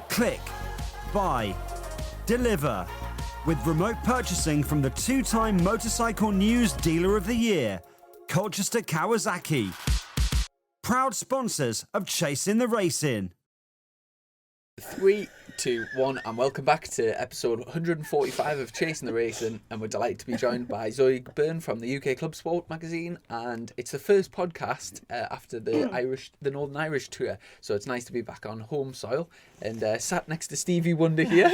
Click, buy, deliver. With remote purchasing from the 2-time Motorcycle News Dealer of the Year, Colchester Kawasaki. Proud sponsors of Chasin The Racin. 3, 2, 1, and welcome back to episode 145 of Chasin The Racin, and we're delighted to be joined by Zoe Burn from the UK CLUBSPORT magazine, and it's the first podcast after the Northern Irish tour, so it's nice to be back on home soil, and sat next to Stevie Wonder here.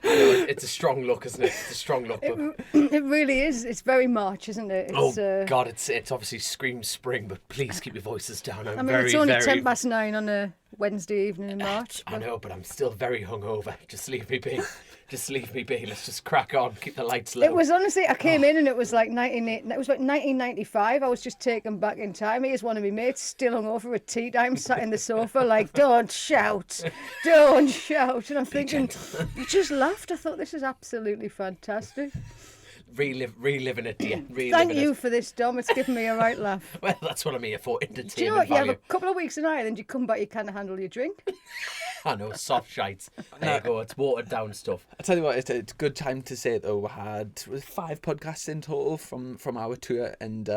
It's a strong look, isn't it? It's a strong look. It really is. It's very March, isn't it? It's, God, it's obviously screams spring, but please keep your voices down. It's only 9:10 on a Wednesday evening in March. I know, but I'm still very hungover. Just leave me be. Just leave me be. Let's just crack on. Keep the lights low. It was honestly, I came in and it was like 1995. I was just taken back in time. Here's one of my mates still hungover at tea time, sat in the sofa like, don't shout. And I'm thinking, you just laughed. I thought, this is absolutely fantastic. Reliving it, dear. Thank you for this, Dom. It's given me a right laugh. Well, that's what I'm here for. Entertainment. Do you know what? You value. have a couple of weeks in Ireland, you come back, you can't handle your drink. I know, soft shites. There you go. It's watered down stuff. I tell you what, it's a good time to say though. We had 5 podcasts in total from our tour, and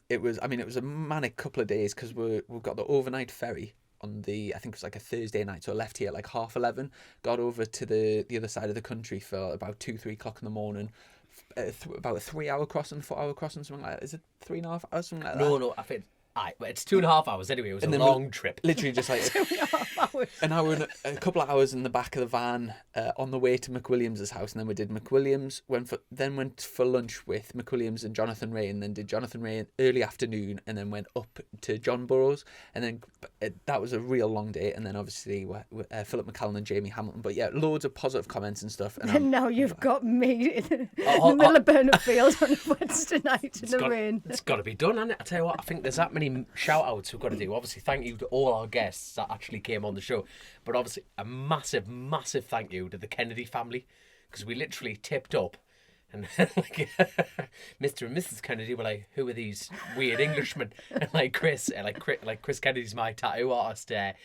it was a manic couple of days because we've got the overnight ferry on I think it was like a Thursday night, so I left here at like 11:30, got over to the other side of the country for about 2-3 o'clock in the morning. About a 3-hour crossing, 4-hour crossing, something like that. Is it 3.5 hours, something like that? No, I think. It's 2.5 hours anyway. It was a long trip. Literally just like 2.5 hours. an hour and a couple of hours in the back of the van on the way to McWilliams' house, and then we did McWilliams. Then went for lunch with McWilliams and Jonathan Ray, and then did Jonathan Ray in early afternoon, and then went up to John Burroughs, and then that was a real long day. And then obviously Philip McCallan and Jamie Hamilton. But yeah, loads of positive comments and stuff. And now you've got me in the middle of Burnett Field on a Wednesday night in the rain. It's got to be done, hasn't it? I tell you what, I think there's that many shout outs we've got to do. Obviously, thank you to all our guests that actually came on the show, but obviously a massive thank you to the Kennedy family, because we literally tipped up and like Mr. and Mrs. Kennedy were like, who are these weird Englishmen? And like Chris Kennedy's my tattoo artist, Death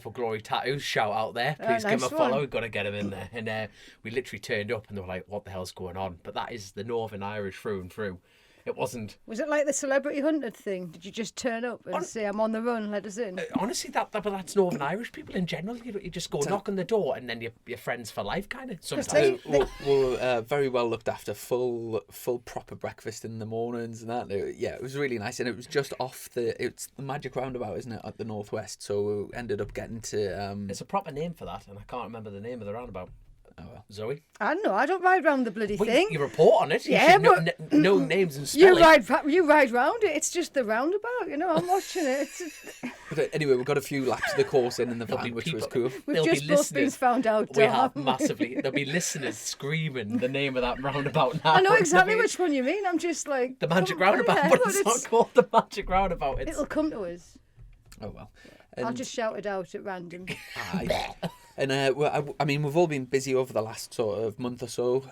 for Glory Tattoos, shout out there, please give him a follow. We've got to get him in there. And we literally turned up and they were like, what the hell's going on? But that is the Northern Irish through and through. It wasn't. Was it like the Celebrity Hunted thing? Did you just turn up and say, I'm on the run, let us in? Honestly, that's Northern Irish people in general. You just go knock on the door and then you're friends for life, kind of. Sometimes. We're very well looked after, full proper breakfast in the mornings and that. Yeah, it was really nice. And it was just off it's the Magic Roundabout, isn't it, at the northwest. So we ended up getting to... There's a proper name for that, and I can't remember the name of the roundabout. Oh, well. Zoe? I don't know. I don't ride round the bloody thing. You report on it. You yeah, but know names and spelling. You ride round it. It's just the roundabout. You know, I'm watching it. But anyway, we got a few laps of the course in the van, which was cool. We've just both been found out. We have massively. There'll be listeners screaming the name of that roundabout now. I know exactly which one you mean. I'm just like... The Magic Roundabout, but it's not called the Magic Roundabout. It'll come to us. Oh, well. I'll just shout it out at random. And I mean, we've all been busy over the last sort of month or so.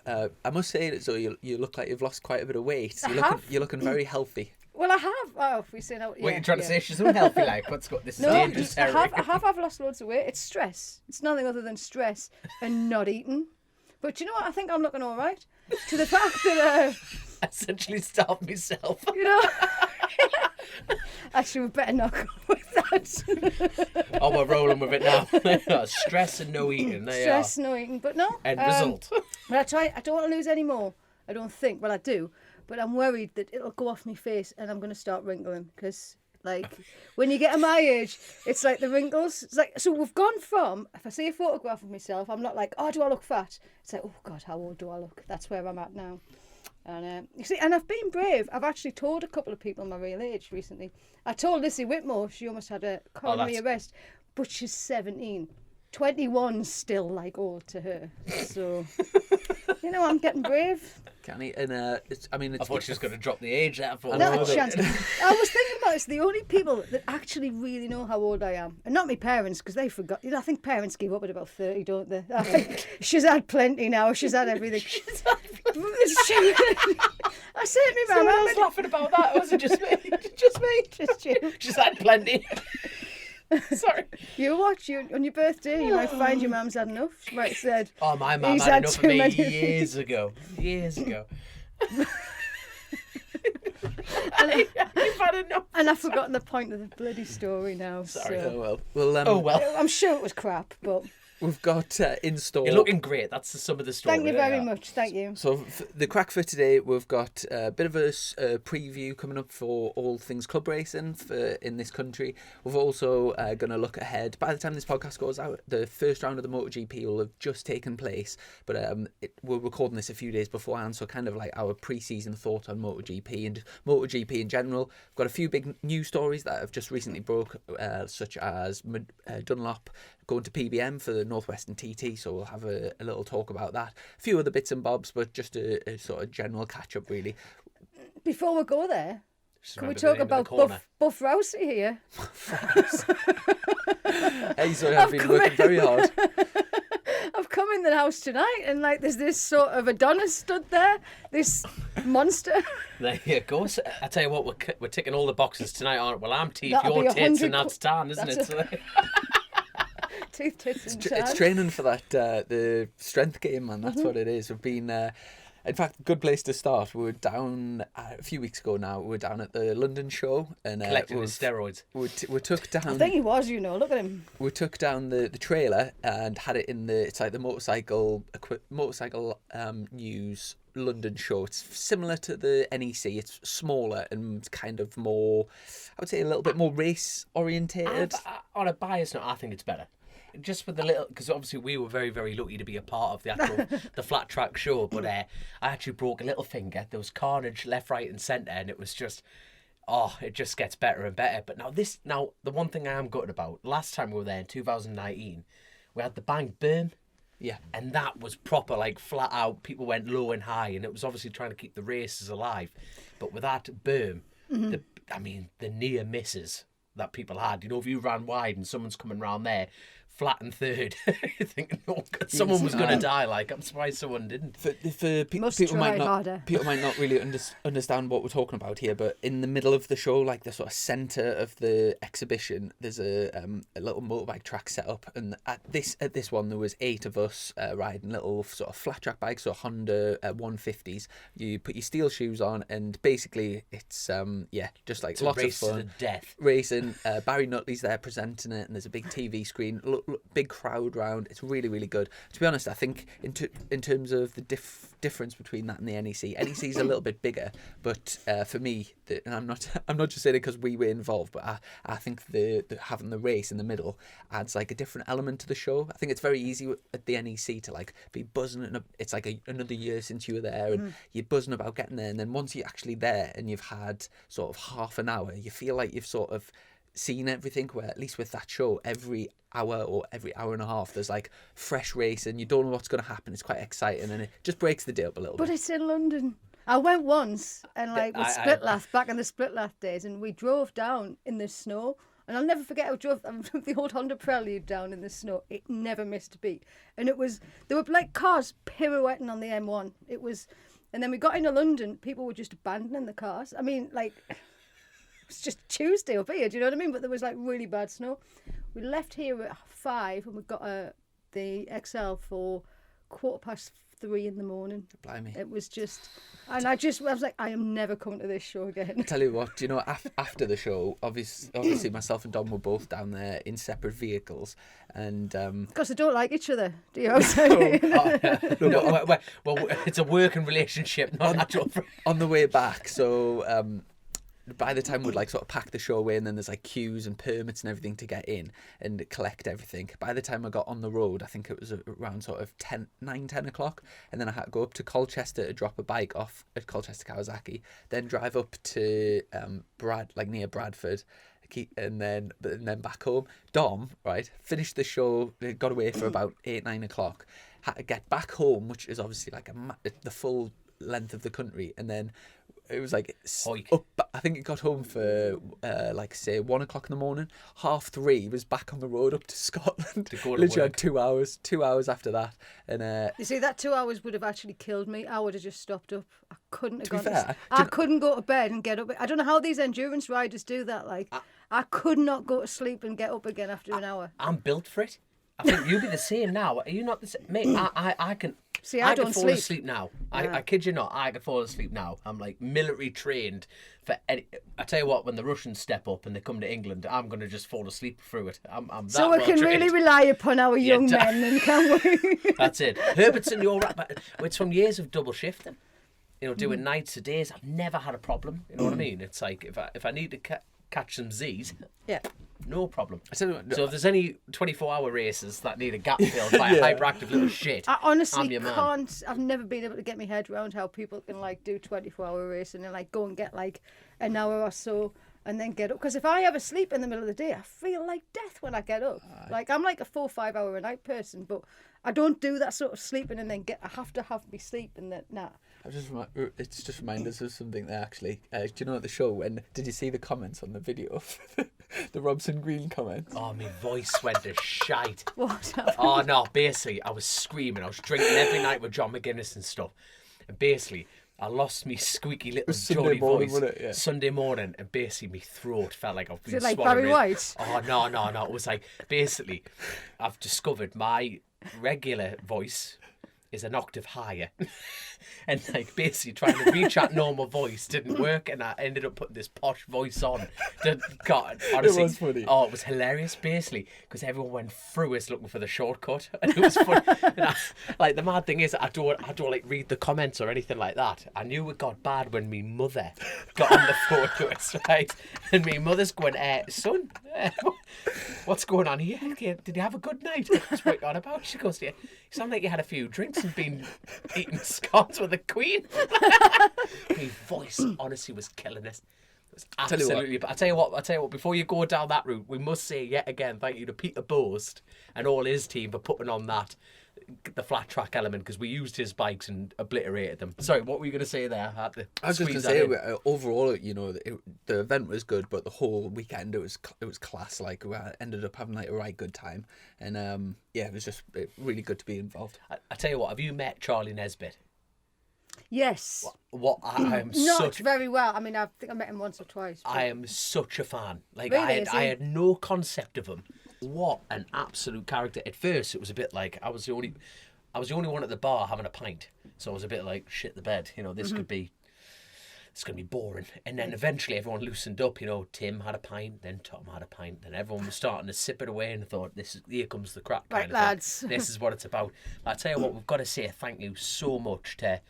I must say that, so you look like you've lost quite a bit of weight. You're looking very healthy. Well, I have. Oh, if we say no. What you're trying to say? She's unhealthy. Like, what's got this? No, dangerous territory. I've lost loads of weight. It's stress. It's nothing other than stress and not eating. But you know what? I think I'm looking all right. To the fact that I essentially starved myself. You know. Actually, we better not go with that. Oh, we're rolling with it now. Stress and no eating. Stress, no eating, but no. End result. But I don't want to lose any more. I don't think. Well, I do, but I'm worried that it'll go off my face and I'm going to start wrinkling because, like, when you get to my age, it's like the wrinkles. It's like, so we've gone from, if I see a photograph of myself, I'm not like, oh, do I look fat? It's like, oh God, how old do I look? That's where I'm at now. And you see, and I've been brave. I've actually told a couple of people my real age recently. I told Lissy Whitmore she almost had a coronary arrest, but she's 17. 21's still like old to her. So, you know, I'm getting brave. Canny, and I thought she was going to drop the age there. Not a chance. I was thinking about it's the only people that actually really know how old I am, and not my parents because they forgot. You know, I think parents give up at about 30, don't they? I think she's had plenty now. She's had everything. I said to me, Mum, I was laughing about that. Or was it just me? Just you. She's had plenty. Sorry. You watch on your birthday. You might find your mum's had enough. She might have said, Oh, my mum "He's had had enough of too me many." years ago. Years ago. You've had enough. And I've forgotten the point of the bloody story now. Sorry. So. Well, well. I'm sure it was crap, but we've got in store. You're looking great. That's the sum of the story. thank you very much. Thank you. So the crack for today, we've got a bit of a preview coming up for all things club racing in this country. We've also going to look ahead. By the time this podcast goes out, the first round of the MotoGP will have just taken place. But we're recording this a few days beforehand, so kind of like our pre-season thought on MotoGP and MotoGP in general. We've got a few big news stories that have just recently broke, such as Dunlop going to PBM for the Northwestern TT, so we'll have a little talk about that. A few other bits and bobs, but just a sort of general catch-up, really. Before we go there, Just can we remember the talk name of the about corner. Buff Rousey here? Hey, so I've been working very hard. I've come in the house tonight and like there's this sort of Adonis stood there, this monster. There you go. So, I tell you what, we're ticking all the boxes tonight, aren't we? Well, I'm teeth, That'll your be 100 tits, and that's tan, isn't that's it? Teeth, tits, and It's tan. training for that the strength game, man. That's what it is. We've been, in fact, good place to start. We were down a few weeks ago now. We were down at the London show and Collecting his steroids. we took down. I think he was, look at him. We took down the trailer and had it in it's like the motorcycle news London show. It's similar to the NEC. It's smaller and kind of more, I would say, a little bit more race orientated. On a bias note, I think it's better. Just with the little, because obviously we were very, very lucky to be a part of the actual the flat track show. But I actually broke a little finger. There was carnage left, right, and centre, and it was just, it just gets better and better. But now the one thing I am gutted about. Last time we were there in 2019, we had the bank berm. Yeah. And that was proper, like, flat out. People went low and high, and it was obviously trying to keep the races alive. But with that berm, the near misses that people had. If you ran wide and someone's coming round there, flat and third, you're thinking, someone was going to die. Like, I'm surprised someone didn't. For Must people try might not harder. people might not really understand what we're talking about here, but in the middle of the show, like the sort of centre of the exhibition, there's a little motorbike track set up, and at this one there was 8 of us riding little sort of flat track bikes, so Honda 150s. You put your steel shoes on, and basically it's just like It's a lots of race to fun the death. racing. Barry Nutley's there presenting it, and there's a big TV screen, big crowd round. It's really, really good. To be honest, I think in terms of the difference between that and the NEC, NEC's a little bit bigger, but for me, and I'm not just saying it because we were involved, but I think the having the race in the middle adds like a different element to the show. I think it's very easy at the NEC to like be buzzing, and it's like another year since you were there, and you're buzzing about getting there, and then once you're actually there and you've had sort of half an hour, you feel like you've sort of seen everything, where at least with that show, every hour or every hour and a half there's like fresh race and you don't know what's going to happen. It's quite exciting and it just breaks the day up a little But bit. it's in London. I went once and like with Splitlath, back in the Splitlath days, and we drove down in the snow. And I'll never forget, I drove the old Honda Prelude down in the snow. It never missed a beat. And there were like cars pirouetting on the M1. And then we got into London, people were just abandoning the cars. I mean, like, it's just Tuesday up here, do you know what I mean? But there was like really bad snow. We left here at 5 and we got the XL for 3:15 in the morning. Blimey. It was just, and I was like, I am never coming to this show again. Tell you what, after the show, obviously myself and Dom were both down there in separate vehicles, and Because they don't like each other, do you? Well, it's a working relationship, not an actual friend. on the way back, so by the time we'd like sort of pack the show away, and then there's like queues and permits and everything to get in and collect everything. By the time I got on the road, I think it was around sort of 10 o'clock, and then I had to go up to Colchester to drop a bike off at Colchester Kawasaki, then drive up to near Bradford, and then back home. Dom, right, finished the show, got away for about 8-9 o'clock, had to get back home, which is obviously like the full length of the country, and then it was like up, I think it got home for like say 1 o'clock in the morning. 3:30 was back on the road up to Scotland. To go to Literally work. had 2 hours after that, and You see, that 2 hours would have actually killed me. I would have just stopped up. I couldn't have To be gone. fair, I couldn't go to bed and get up. I don't know how these endurance riders do that. Like, I could not go to sleep and get up again after an hour. I'm built for it. I think you'll be the same now. Are you not the same? Mate, I can... See, I can don't fall sleep. asleep now. I kid you not, I can fall asleep now. I'm like military trained for any... I tell you what, when the Russians step up and they come to England, I'm going to just fall asleep through it. I'm that So we well can trained. really rely upon our young men, then, can we? That's it. Herbertson, you're right. But it's from years of double shifting. You know, doing nights or days. I've never had a problem. You know what I mean? It's like if I need to catch some Z's, Yeah. no problem. So So if there's any 24-hour races that need a gap filled by a hyperactive little shit, I honestly I'm your man. can't. I've never been able to get my head around how people can like do 24-hour racing and like go and get like an hour or so and then get up. Because if I ever sleep in the middle of the day, I feel like death when I get up. Like I'm like a 4 or 5 hour a night person, but I don't do that sort of sleeping and then I have to have me sleep and then nah. It's just reminded us of something there actually. Do you know at the show when did you see the comments on the video? The Robson Green comments. oh, my voice went to shite. What happened? Oh no, basically I was screaming. I was drinking every night with John McGuinness and stuff. And basically I lost me squeaky little Sunday Geordie morning, voice wasn't it? Yeah. Sunday morning, and basically my throat felt like I've been it like swallowing Barry it. White? Oh no. It was like basically I've discovered my regular voice is an octave higher. And like basically trying to reach that normal voice didn't work, and I ended up putting this posh voice on. God, honestly, It was funny. Oh, it was hilarious, basically, because everyone went through us looking for the shortcut, and it was funny. And like the mad thing is, I don't like read the comments or anything like that. I knew it got bad when me mother got on the phone to us, right? And me mother's going, son, what's going on here? Did you have a good night? What's going on about? She goes, yeah, you sound like you had a few drinks and been eating scones with the Queen. My voice honestly was killing us. It was absolutely. But I tell you what. Before you go down that route, we must say yet again thank you to Peter Boast and all his team for putting on the flat track element, because we used his bikes and obliterated them. Sorry, what were you going to say there? I was just going to say, overall, you know, the event was good, but the whole weekend it was class. Like we ended up having like a right good time, and yeah, it was just really good to be involved. I tell you what, have you met Charlie Nesbitt? Yes. What I am Not such. very well. I mean, I think I met him once or twice. But... I am such a fan. Like Really, I had no concept of him. What an absolute character. At first, it was a bit like I was the only one at the bar having a pint. So I was a bit like shit the bed. You know, this could be. It's going to be boring. And then eventually everyone loosened up. You know, Tim had a pint, then Tom had a pint, then everyone was starting to sip it away and thought, here comes the crack. Right, kind of lads. thing. This is what it's about. I tell you what, we've got to say thank you so much to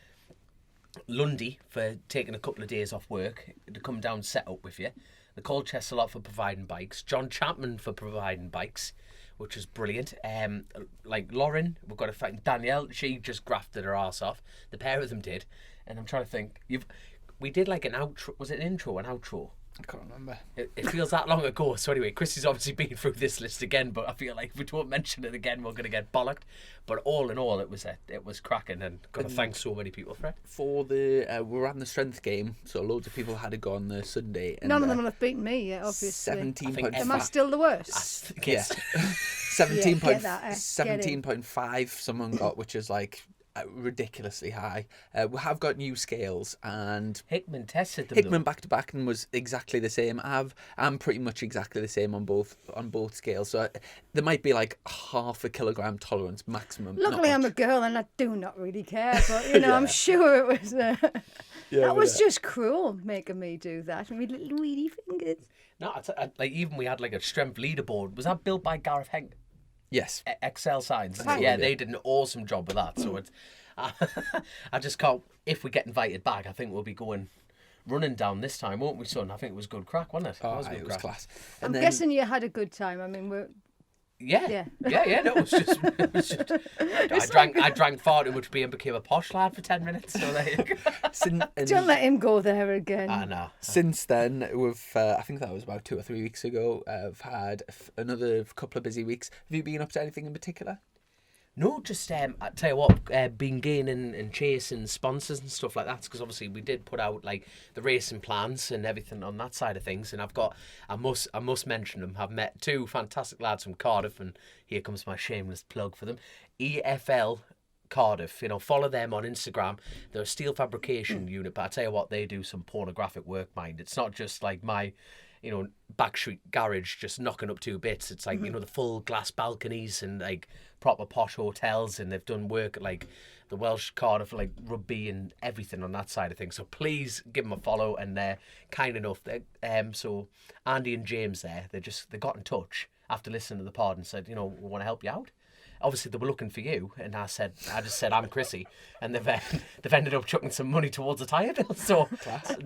Lundy for taking a couple of days off work to come down and set up with you. Nicole Chesalot for providing bikes. John Chapman for providing bikes, which was brilliant. Like Lauren, we've got to thank Danielle. She just grafted her ass off. The pair of them did. And I'm trying to think. We did like an outro. Was it an intro, an outro? I can't remember. It feels that long ago. So anyway, Chrissy's obviously been through this list again, but I feel like if we don't mention it again, we're going to get bollocked. But all in all, it was cracking, and got to thank so many people for it. For the we ran the strength game, so loads of people had to go on the Sunday. And, None of them will have beaten me yet, obviously. 17.5. Am I still the worst? Yes. 17.5 someone got, which is like ridiculously high. We have got new scales, and Hickman tested them. Hickman back to back and was exactly the same. I'm pretty much exactly the same on both scales. So there might be like half a kilogram tolerance maximum. Luckily, I'm a girl and I do not really care, but you know, I'm sure it was. That was just cruel making me do that. And my little weedy fingers. No, like even we had like a strength leaderboard. Was that built by Gareth Henk? Yes. Excel Science. Right. Yeah, they did an awesome job with that. So it's, I just can't. If we get invited back, I think we'll be going running down this time, won't we, son? I think it was good crack, wasn't it? Oh, it was class. I'm guessing you had a good time. I mean, Yeah. No, it was just I drank far too much beer and became a posh lad for 10 minutes. So there you go. Don't let him go there again. I know. Since then, we've I think that was about 2 or 3 weeks ago. I've had another couple of busy weeks. Have you been up to anything in particular? No, just I tell you what, been gaining and chasing sponsors and stuff like that, because obviously we did put out like the racing plans and everything on that side of things, and I must mention them. I've met 2 fantastic lads from Cardiff, and here comes my shameless plug for them. EFL Cardiff, you know, follow them on Instagram. They're a steel fabrication unit, but I tell you what, they do some pornographic work, mind. It's not just like my you know, backstreet garage just knocking up 2 bits. It's like, you know, the full glass balconies and like proper posh hotels, and they've done work at like the Welsh Cardiff, like rugby and everything on that side of things. So please give them a follow, and they're kind enough. So Andy and James there, they got in touch after listening to the pod and said, you know, we want to help you out. Obviously, they were looking for you, and I just said, I'm Chrissy, and they've ended up chucking some money towards a tyre bill. So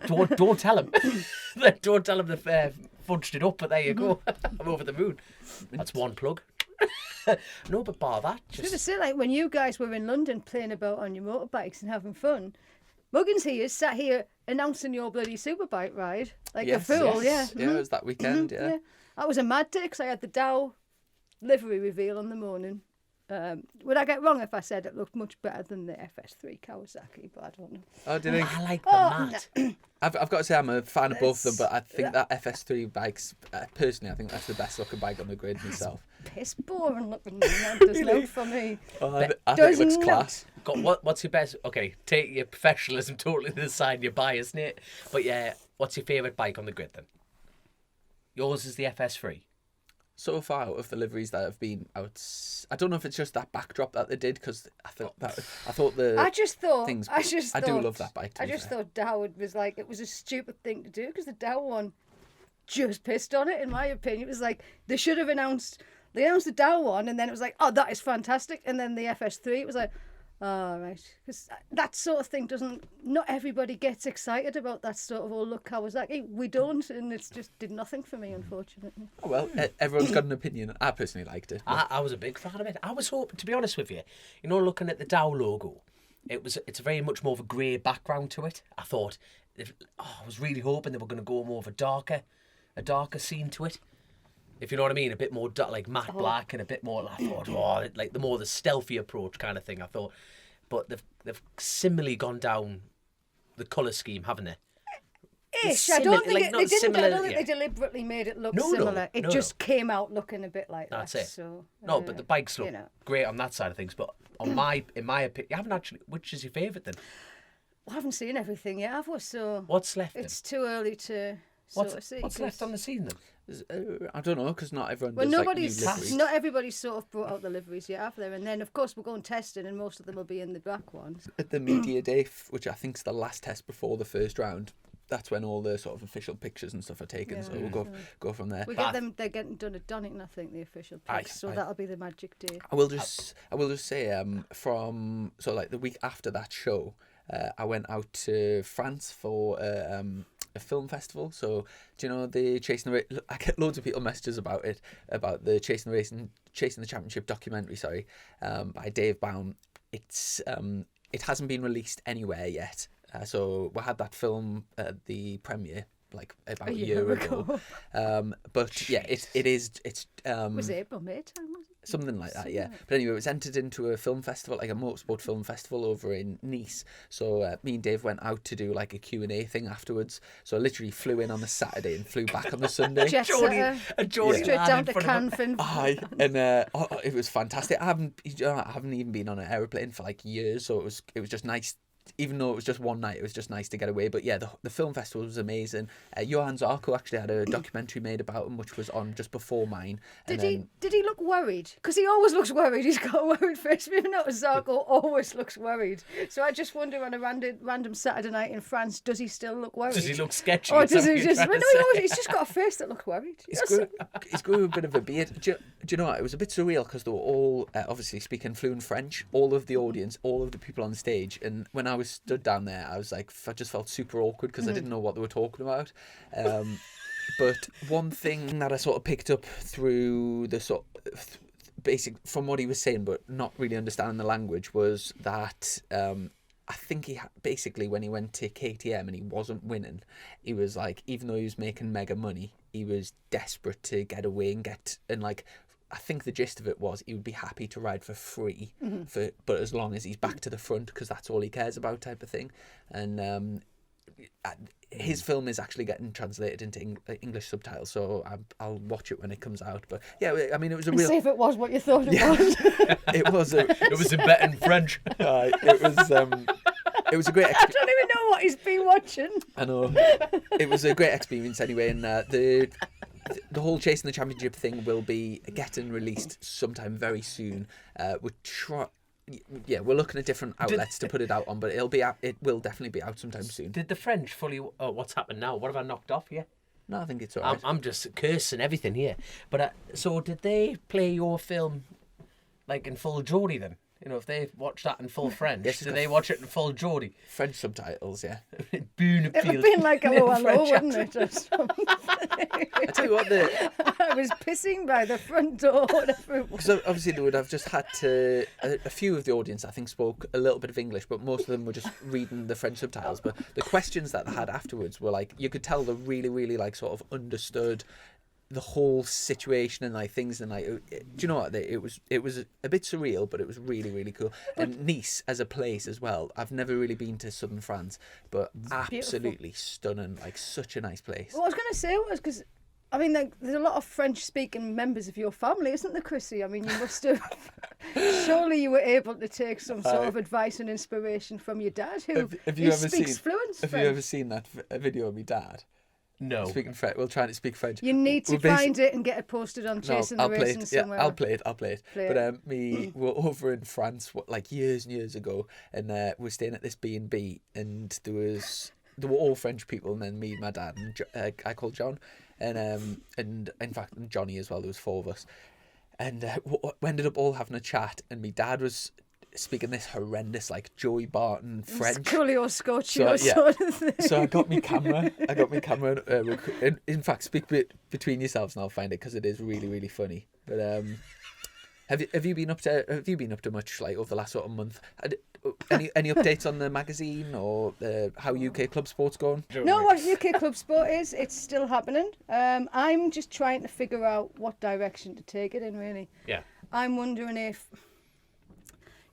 don't tell them, don't tell them they've fudged it up. But there you go, I'm over the moon. That's one plug. No, but bar that. I was going to say, like when you guys were in London playing about on your motorbikes and having fun, Muggins here sat here announcing your bloody superbike ride like a fool. Yeah, it was that weekend. Yeah, that was a mad day because I had the Dow livery reveal in the morning. Would I get wrong if I said it looked much better than the FS3 Kawasaki? But I don't know. Oh, do you think? I like the mat. I've got to say I'm a fan of both of them, but I think that FS3 bike's personally, I think that's the best looking bike on the grid myself. Piss boring looking. That does not for me. Oh, I think it looks class. What's your best? Okay, take your professionalism totally to the side, your bias, Nate. But yeah, what's your favourite bike on the grid then? Yours is the FS3. So far out of the liveries that have been out, I don't know if it's just that backdrop that they did, because I do love that bike. I just thought Dow was like, it was a stupid thing to do because the Dow one just pissed on it. In my opinion, it was like they announced the Dow one, and then it was like, oh, that is fantastic, and then the FS3, it was like, oh, right, because that sort of thing not everybody gets excited about that sort of old look Kawasaki. We don't, and it's just did nothing for me, unfortunately. Oh, well, everyone's got an opinion. I personally liked it. I was a big fan of it. I was hoping, to be honest with you, you know, looking at the Dow logo, it's very much more of a grey background to it. I thought, I was really hoping they were going to go more of a darker scene to it. If you know what I mean, a bit more like matte black and a bit more. I thought, like the stealthy approach kind of thing. I thought, but they've similarly gone down the colour scheme, haven't they? Ish. I don't think they didn't. I don't think they deliberately made it look similar. It just came out looking a bit like that. That's it. So, no, but the bikes look great on that side of things. But in my opinion, you haven't actually. Which is your favourite then? I haven't seen everything yet, have we? So what's left? It's too early to. What's left on the scene then? I don't know, because not everyone. Well, does, not everybody's sort of brought out the liveries yet, have they? And then, of course, we're going testing, and most of them will be in the black ones. At the media day, which I think is the last test before the first round, that's when all the sort of official pictures and stuff are taken. So we'll go from there. We get them. They're getting done at Donington, I think, the official pics. So that'll be the magic day. I will just say, from the week after that show, I went out to France for a film festival. So do you know the Chasin the Racin? I get loads of people messages about it, about the Chasin the Racin, Chasing the Championship documentary. By Dave Baum. It hasn't been released anywhere yet. So we had that film at the premiere like about a year ago. But yeah, it's was it April, May time? Was it? Something like that, yeah. But anyway, it was entered into a film festival, like a motorsport film festival over in Nice. So me and Dave went out to do like a Q&A thing afterwards. So I literally flew in on the Saturday and flew back on the Sunday. Geordie straight down to Canfin. And it was fantastic. I haven't even been on an aeroplane for like years, so it was just nice. Even though it was just one night, it was just nice to get away. But yeah, the film festival was amazing. Johan Zarco actually had a documentary made about him, which was on just before mine. Did he look worried? Because he always looks worried. He's got a worried face. We've noticed Zarco always looks worried. So I just wonder, on a random Saturday night in France, does he still look worried? Does he look sketchy? Or does he just? Well, no, he's just got a face that looks worried. He's grew a bit of a beard. Do you know what? It was a bit surreal because they were all obviously speaking fluent French. All of the audience, all of the people on the stage, and when I was stood down there, I was like, I just felt super awkward because I didn't know what they were talking about. But one thing that I sort of picked up through the sort of basic from what he was saying, but not really understanding the language, was that I think he basically, when he went to KTM and he wasn't winning, he was like, even though he was making mega money, he was desperate to get away and like. I think the gist of it was he would be happy to ride for free, but as long as he's back to the front, because that's all he cares about, type of thing. And his film is actually getting translated into English subtitles, so I'll watch it when it comes out. But yeah, I mean, it was a real. See if it was what you thought it was. It was. It was in French. It was. it was a great. I don't even know what he's been watching. I know. It was a great experience anyway, and the whole Chasing the Championship thing will be getting released sometime very soon. We're looking at different outlets to put it out on, but it'll be out. It will definitely be out sometime soon. Did the French fully? Oh, what's happened now? What have I knocked off here? No, I think it's alright. I'm just cursing everything here. But so did they play your film like in full Geordie then? You know, if they watched that in full French, Yes, did they watch it in full Geordie? French subtitles, yeah. It would have been like hello, wouldn't it? Or something. I tell you what, I was pissing by the front door. because obviously they would have just had to. A few of the audience, I think, spoke a little bit of English, but most of them were just reading the French subtitles. But the questions that they had afterwards were like, you could tell they really, really like sort of understood the whole situation and like things, and like, do you know what, it was a bit surreal, but it was really, really cool. And Nice as a place as well, I've never really been to southern France, but absolutely stunning, like such a nice place. What I was going to say was, because I mean, there's a lot of French-speaking members of your family, isn't there, Chrissy? I mean, you must have. Surely you were able to take some sort of advice and inspiration from your dad, who speaks fluent French. Have you ever seen that video of my dad? No. Speaking French, we're trying to speak French. You need to find it and get it posted on Chasin The Racin somewhere. Yeah, I'll play it. But we were over in France like years and years ago, and we're staying at this B&B, and there were all French people, and then me, my dad, and I called John, and in fact Johnny as well. There was 4 of us, and we ended up all having a chat, and my dad was speaking this horrendous like Joey Barton French, Scully Scotch sort of thing. So I got my camera. In fact, speak between yourselves, and I'll find it, because it is really, really funny. But have you been up to much like over the last sort of month? Any updates on the magazine or how UK Club Sport's going? No, what UK Club Sport is, it's still happening. I'm just trying to figure out what direction to take it in, really. Yeah. I'm wondering if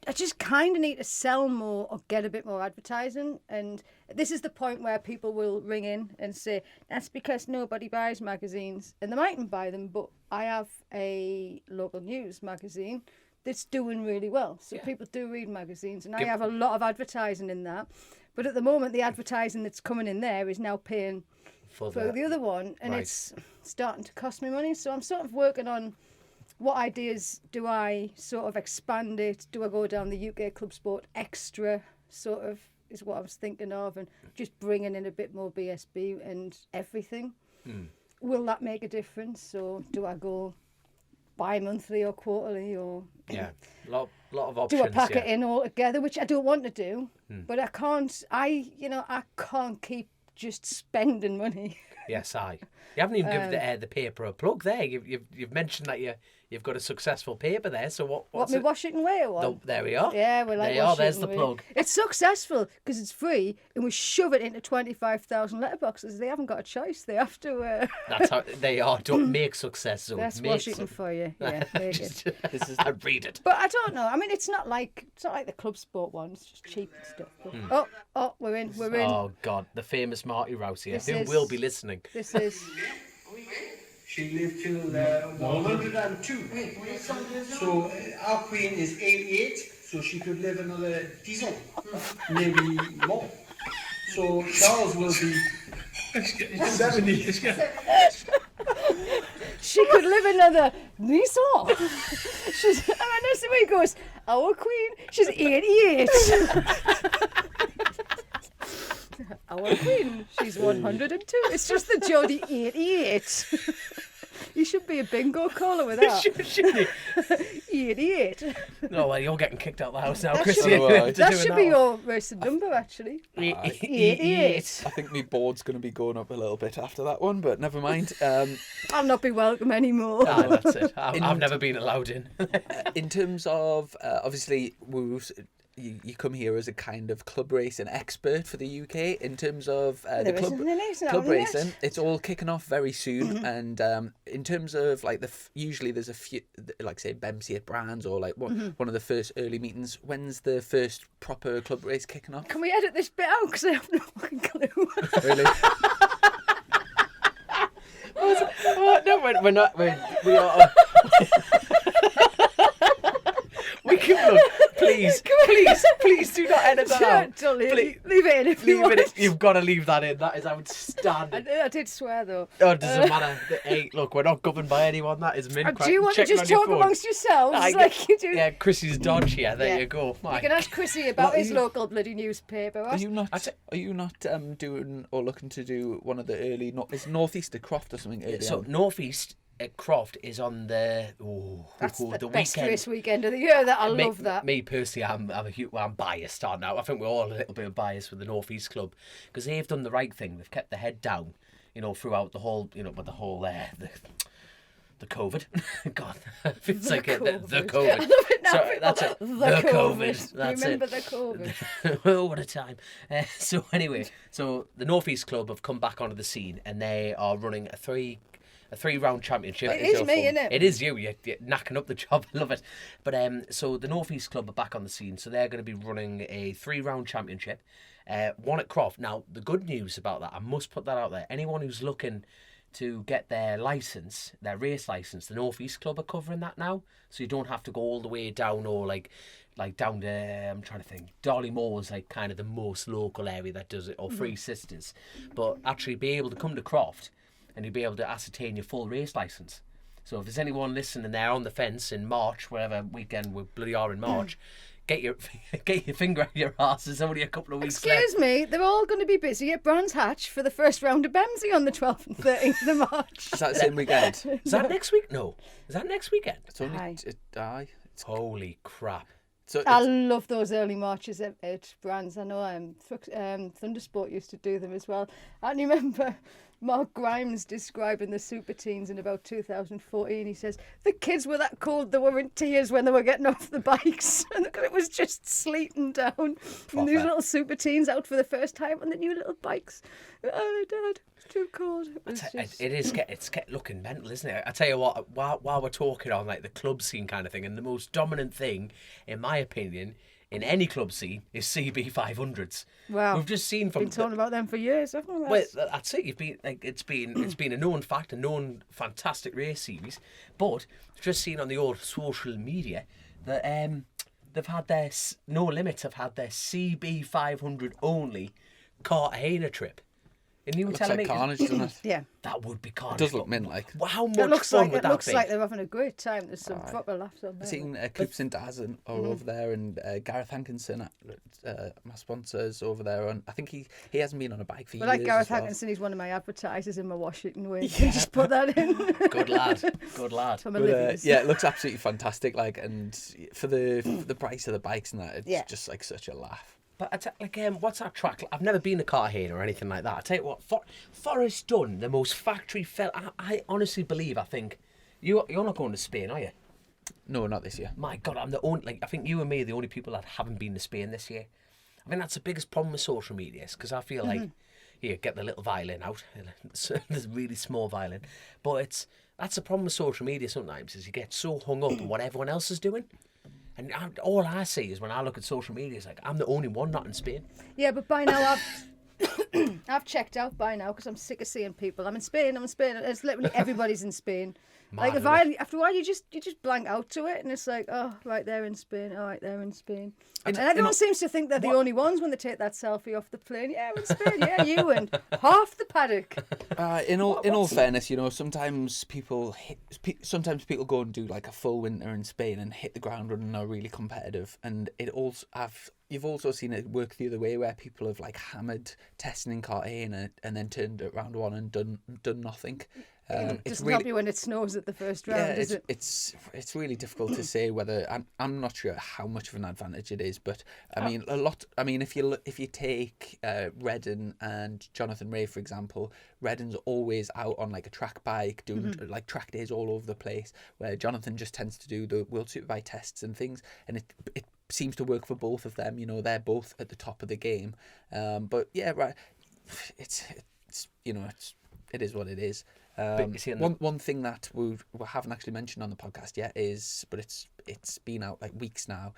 I just kind of need to sell more or get a bit more advertising. And this is the point where people will ring in and say, that's because nobody buys magazines. And they mightn't buy them, but I have a local news magazine that's doing really well. So people do read magazines, and I have a lot of advertising in that. But at the moment, the advertising that's coming in there is now paying for the other one. And it's starting to cost me money. So I'm sort of working on what ideas do I sort of expand it? Do I go down the UK Club Sport Extra sort of is what I was thinking of, and just bringing in a bit more BSB and everything? Will that make a difference? Or do I go bi-monthly or quarterly, or lot of options? Do I pack it in all together, which I don't want to do, but I can't. I can't keep just spending money. Yes, you haven't even given the paper a plug there. You've mentioned that you've got a successful paper there. So what's me it? Wash It and Wear one? There we are. Yeah, we like. There's the plug. It's successful because it's free, and we shove it into 25,000 letterboxes. They haven't got a choice. They have to. That's how they are. Don't make success. So that's Washington for you. Yeah, make it. I read it. But I don't know. I mean, it's not like the Club Sport one. It's just cheap and stuff. But, we're in. Oh God, the famous Marty Rouse here, who will be listening. This is. She lived till 102. So our queen is 88, so she could live another 10 ans, maybe more. So Charles will be 70. She could live another 10 ans. She's. I mean, that's the way it goes. Our queen, she's 88. Our queen, she's 102. It's just the Jodie 88. You should be a bingo caller with that. Should 88. No, well, you're getting kicked out of the house now, That Chris. should be your racing number, actually. 88. I think my board's going to be going up a little bit after that one, but never mind. I'll not be welcome anymore. That's it. I've never been allowed in. In terms of, obviously, you come here as a kind of club racing expert for the UK. In terms of the club racing, it's all kicking off very soon. And in terms of like usually there's a few, like say BEMC at Brands or like one of the first early meetings. When's the first proper club race kicking off? Can we edit this bit out, because I have no fucking clue. Really? No, we're not. We are. We can look. Please do not edit that out. Don't leave, Please. leave it in if you Leave want. it. You've got to leave that in. That is outstanding. I did swear though. Oh, it doesn't matter. Hey, look, we're not governed by anyone. That is mint. Do you want to Checking just on your talk phone. amongst yourselves I like you do? Yeah, Chrissy's dodge here. There Yeah. you go. You can ask Chrissy about What are his you- local bloody newspaper. Are you not doing or looking to do one of the early? It's Northeast of Croft or something early So on? Northeast at Croft is on the That's the best weekend. race weekend of the year. That I me, love that. Me personally, I'm biased on that. I think we're all a little bit biased with the Northeast Club because they've done the right thing. They've kept their head down, throughout the whole, with the whole the COVID. God, it's like the COVID. I love it now. So people, that's it. The COVID. That's Remember it. the COVID. Oh, what a time. So anyway, the Northeast Club have come back onto the scene and they are running a three-round championship. It is me, innit? It is you. You're knacking up the job. I love it. But so the Northeast Club are back on the scene. So they're going to be running a 3-round championship. One at Croft. Now, the good news about that, I must put that out there. Anyone who's looking to get their license, their race license, the Northeast Club are covering that now. So you don't have to go all the way down or like down to, I'm trying to think, Darley-Moor is like kind of the most local area that does it, or Three Sisters. But actually be able to come to Croft and you'll be able to ascertain your full race licence. So if there's anyone listening there on the fence in March, whatever weekend we bloody are in March, get your finger out your arse. There's only a couple of weeks left. Excuse me, they're all going to be busy at Brands Hatch for the first round of Bemsey on the 12th and 13th of March. Is that the same weekend? Is that next week? No. Is that next weekend? It's only Aye. aye. Holy crap. So I love those early marches at Brands. I know Thundersport used to do them as well. And you remember Mark Grimes describing the super teens in about 2014. He says, the kids were that cold they were in tears when they were getting off the bikes. And it was just sleeting down. And these little super teens out for the first time on the new little bikes. Oh, Dad, it's too cold. It's looking mental, isn't it? I tell you what, while we're talking on like the club scene kind of thing, and the most dominant thing, in my opinion, in any club scene is CB 500s. Wow. We've just seen from Been talking about them for years, haven't we? well, that's it. It's been a known fact, a known fantastic race series, but we've just seen on the old social media that they've had their No Limits have had their CB 500 only Cartagena trip. And you were looks telling like me carnage, doesn't it? Yeah. that would be carnage. It does look mint like. Well, how It much looks fun like would that be? they're having a great time. There's some proper laughs on there. I've seen CLUBSPORT are over there, and Gareth Hankinson, my sponsors, over there. And I think he hasn't been on a bike for But years. like Gareth as well. Hankinson, he's one of my advertisers in my Washington way. You just put that in. Good lad. Good lad. From But, Olivia's. yeah, it looks absolutely fantastic. Like, and for the price of the bikes and that, it's just like such a laugh. But what's that track? I've never been to Cartagena or anything like that. I tell you what, Forrest Dunn, the most factory I honestly believe. I think you're not going to Spain, are you? No, not this year. My God, I'm the only. I think you and me are the only people that haven't been to Spain this year. I think that's the biggest problem with social media, because I feel like, get the little violin out, it's a really small violin, but that's the problem with social media sometimes, is you get so hung up on what everyone else is doing. And all I see is when I look at social media, is like, I'm the only one not in Spain. Yeah, but by now I've checked out by now because I'm sick of seeing people. I'm in Spain. It's literally everybody's in Spain. Like after a while, you just blank out to it, and it's like, oh, right, they're in Spain. All right, they're in Spain. And everyone seems to think they're the only ones when they take that selfie off the plane. Yeah, we're in Spain. Yeah, you and half the paddock. In all fairness, sometimes people go and do like a full winter in Spain and hit the ground running and are really competitive, and you've also seen it work the other way, where people have like hammered testing in Cartagena and then turned at round one and done nothing. It doesn't help you when it snows at the first round, does it? It's really difficult to say whether I'm not sure how much of an advantage it is, but I mean a lot. I mean, if you take Redden and Jonathan Ray, for example, Redden's always out on like a track bike doing like track days all over the place, where Jonathan just tends to do the World Superbike tests and things, and it seems to work for both of them. They're both at the top of the game. But yeah, right. It is what it is. One thing that we haven't actually mentioned on the podcast yet is, but it's it's been out like weeks now.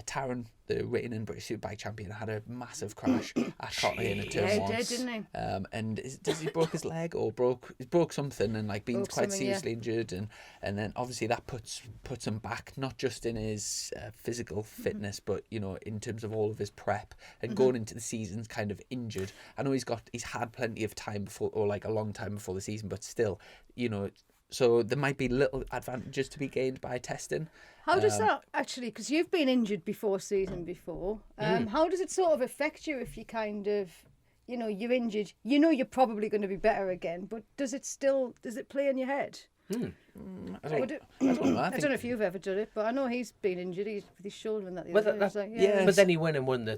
Taron, the written and British Superbike champion, had a massive crash at Cotley in a turn Yeah, one. he did, didn't he? And does he broke his leg or broke something and like been Broke quite something, yeah. seriously injured, and then obviously that puts him back, not just in his physical fitness, but you know, in terms of all of his prep and going into the season's kind of injured. I know he's had plenty of time before, or like a long time before the season, but still, you know, so there might be little advantages to be gained by testing. How does that actually, because you've been injured before, how does it sort of affect you if you kind of, you know, you're injured, you know you're probably going to be better again, but does it play in your head? I don't know. I don't know if you've ever done it, but I know he's been injured. He's with his shoulder and that. The other day. It's like, yeah. But then he went and won the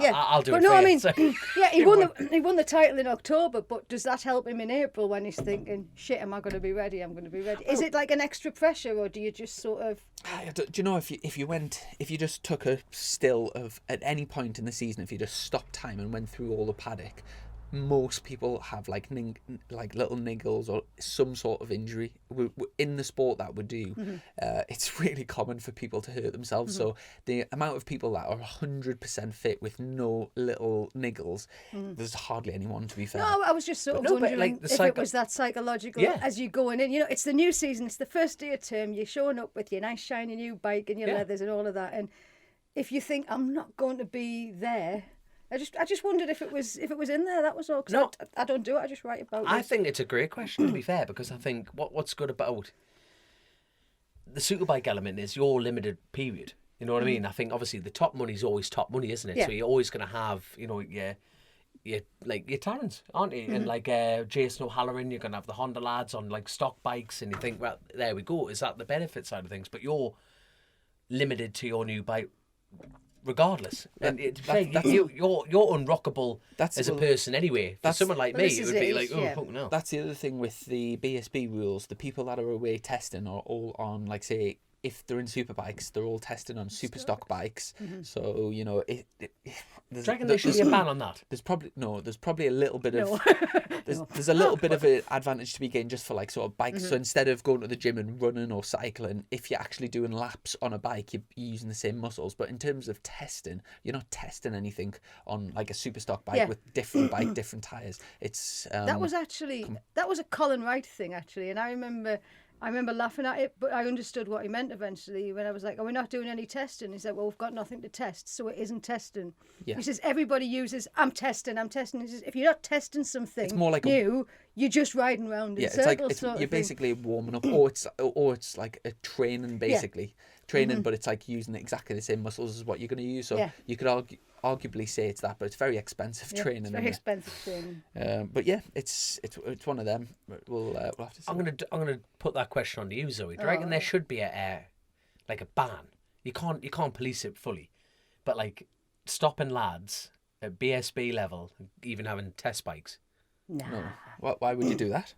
Yeah. I'll do But it no, for I you. mean, So- yeah, he won the title in October, but does that help him in April when he's thinking, shit, am I going to be ready? I'm going to be ready. Is it like an extra pressure, or do you just sort of... Do you know, if you just took a still of at any point in the season, if you just stopped time and went through all the paddock, most people have like little niggles or some sort of injury. In the sport that we do, it's really common for people to hurt themselves. So the amount of people that are 100% fit with no little niggles, there's hardly anyone, to be fair. No, I was just sort of no, but, wondering like, the if it was that psychological as you're going in. You know, it's the new season, it's the first day of term, you're showing up with your nice shiny new bike and your leathers and all of that. And if you think, I'm not going to be there... I just wondered if it was in there. That was all. Cause No. I don't do it. I just write about it. I think it's a great question, to be fair, because I think what's good about the superbike element is your limited period. You know what I mean? I think obviously the top money is always top money, isn't it? Yeah. So you're always going to have, you know, your Tarrants, aren't you? And like Jason O'Halloran, you're going to have the Honda lads on like stock bikes, and you think, well, there we go. Is that the benefit side of things? But you're limited to your new bike regardless. And you're unrockable as a person anyway. For someone like me, it would be like, oh, fuck no. That's the other thing with the BSB rules. The people that are away testing are all on, like, say, if they're in superbikes, they're all testing on super stock bikes. So, you know, Do you reckon there should be a ban on that? There's probably a little bit of there's a little bit of an advantage to be gained just for like sort of bikes. So instead of going to the gym and running or cycling, if you're actually doing laps on a bike, you're using the same muscles. But in terms of testing, you're not testing anything on like a super stock bike with different tires. It's that was a Colin Wright thing actually, and I remember laughing at it, but I understood what he meant eventually when I was like, are we not doing any testing? He said, well, we've got nothing to test, so it isn't testing. Yeah. He says, everybody uses, I'm testing. He says, if you're not testing something it's more like new, you're just riding around in circles. You're basically warming up, or it's like a training, basically. Training, but it's like using exactly the same muscles as what you're going to use. So you could arguably say it's that, but it's very expensive training. It's very expensive training. But yeah, it's one of them. We'll have to see. I'm gonna put that question on to you, Zoe. Do you reckon there should be a ban? You can't police it fully, but like stopping lads at BSB level, even having test bikes. Nah. No. Why would you do that?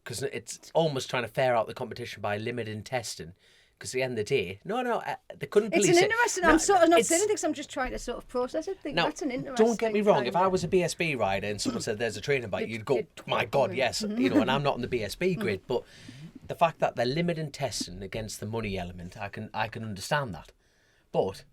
Because it's almost trying to fair out the competition by limiting testing. Because at the end of the day, they couldn't police it. It's an interesting. I'm sort of not saying anything. I'm just trying to sort of process it. Now, That's an interesting. don't get me wrong. If I was a BSB rider and someone said there's a training bike, you'd go, my God, yes. You know, and I'm not on the BSB grid, but the fact that they're limiting testing against the money element, I can understand that. But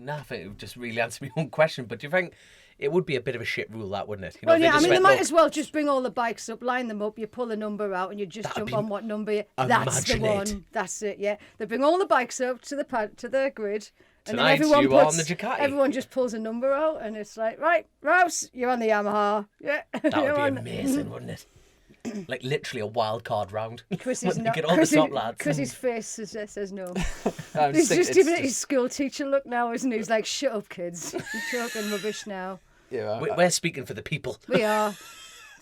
I think it would just really answer my own question. But do you think it would be a bit of a shit rule, that, wouldn't it? You know, well, yeah, I mean, they might as well just bring all the bikes up, line them up, you pull a number out, and you just jump on what number. That's the one. That's it. Yeah, they bring all the bikes up to the grid, and Tonight, then you are on the Ducati. everyone just pulls a number out, and it's like, right, Rouse, you're on the Yamaha. Yeah, that would be amazing, wouldn't it? Like literally a wild card round. Chrissy's not. Get all the top lads. Chrissy's face says no. He's just giving it his school teacher look now, isn't he? He's like, shut up, kids. You're talking rubbish now. Yeah, we're speaking for the people. We are.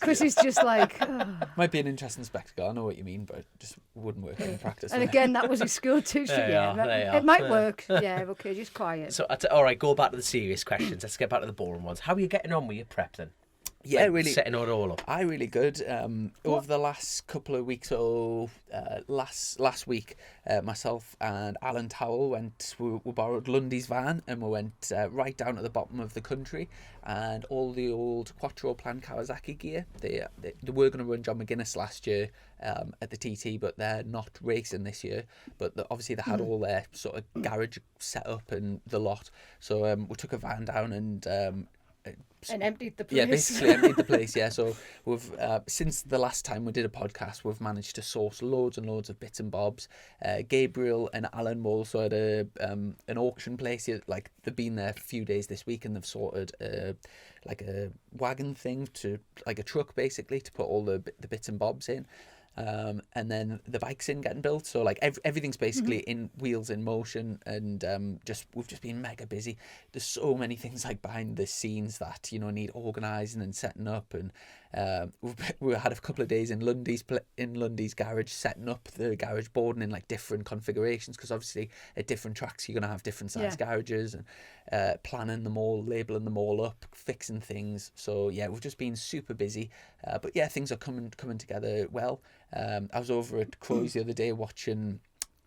Chrissy's just like... Oh. Might be an interesting spectacle. I know what you mean, but it just wouldn't work in practice. And again, that was his school teacher. It might work. Yeah, okay, just quiet. So, all right, go back to the serious questions. Let's get back to the boring ones. How are you getting on with your prep then? Yeah, Like, really. setting it all up. Really good. Over the last couple of weeks, last week, myself and Alan Towell we borrowed Lundy's van and we went right down at the bottom of the country, and all the old Quattro Plan Kawasaki gear. They were going to run John McGuinness last year at the TT, but they're not racing this year. But obviously they had all their sort of garage set up and the lot. So we took a van down and emptied the place. Yeah, basically emptied the place. Yeah, so we've since the last time we did a podcast, we've managed to source loads and loads of bits and bobs. Gabriel and Alan were also at an auction place. Like they've been there a few days this week, and they've sorted like a wagon thing to like a truck basically to put all the bits and bobs in. And then the bike's getting built, so like everything's basically in wheels in motion, and we've just been mega busy. There's so many things like behind the scenes that need organising and setting up, and we had a couple of days in Lundy's garage setting up the garage boarding in like different configurations, because obviously at different tracks you're gonna have different size garages, and planning them all, labelling them all up, fixing things. So yeah, we've just been super busy, but yeah, things are coming together well. I was over at Croy's the other day watching.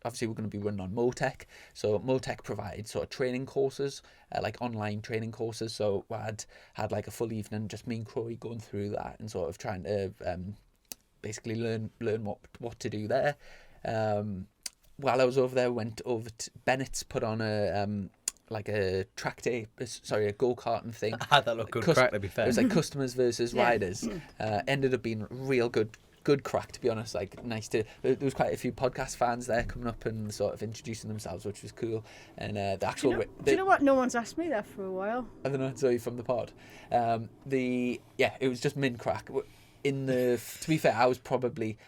Obviously, we're going to be running on Motec. So Motec provides sort of training courses, like online training courses. So I had like a full evening, just me and Croy going through that and sort of trying to basically learn what to do there. While I was over there, went over to Bennett's, put on like a track day, a go-karting thing. That looked good crack, to be fair. It was like customers versus riders. Ended up being real good crack, to be honest. Like, nice to. There was quite a few podcast fans there coming up and sort of introducing themselves, which was cool. And the actual. Do you know what? No one's asked me that for a while. I don't know, Zoe from the pod. It was just min crack. To be fair,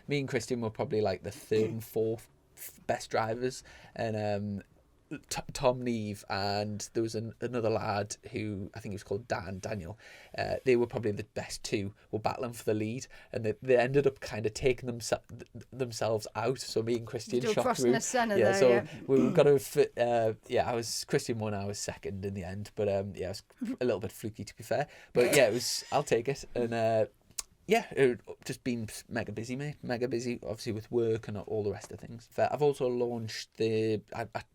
me and Christian were probably like the third and fourth best drivers, and Tom Neve and there was another lad who I think he was called Daniel. They were probably the best two, were battling for the lead, and they ended up kind of taking themselves out. So me and Christian Still shot crossing through. the centre Yeah, there, so yeah. we got to fit. I was Christian won, I was second in the end, but it was a little bit fluky, to be fair. But yeah, it was. I'll take it. And it just been mega busy, mate. Mega busy, obviously, with work and all the rest of things. I've also launched I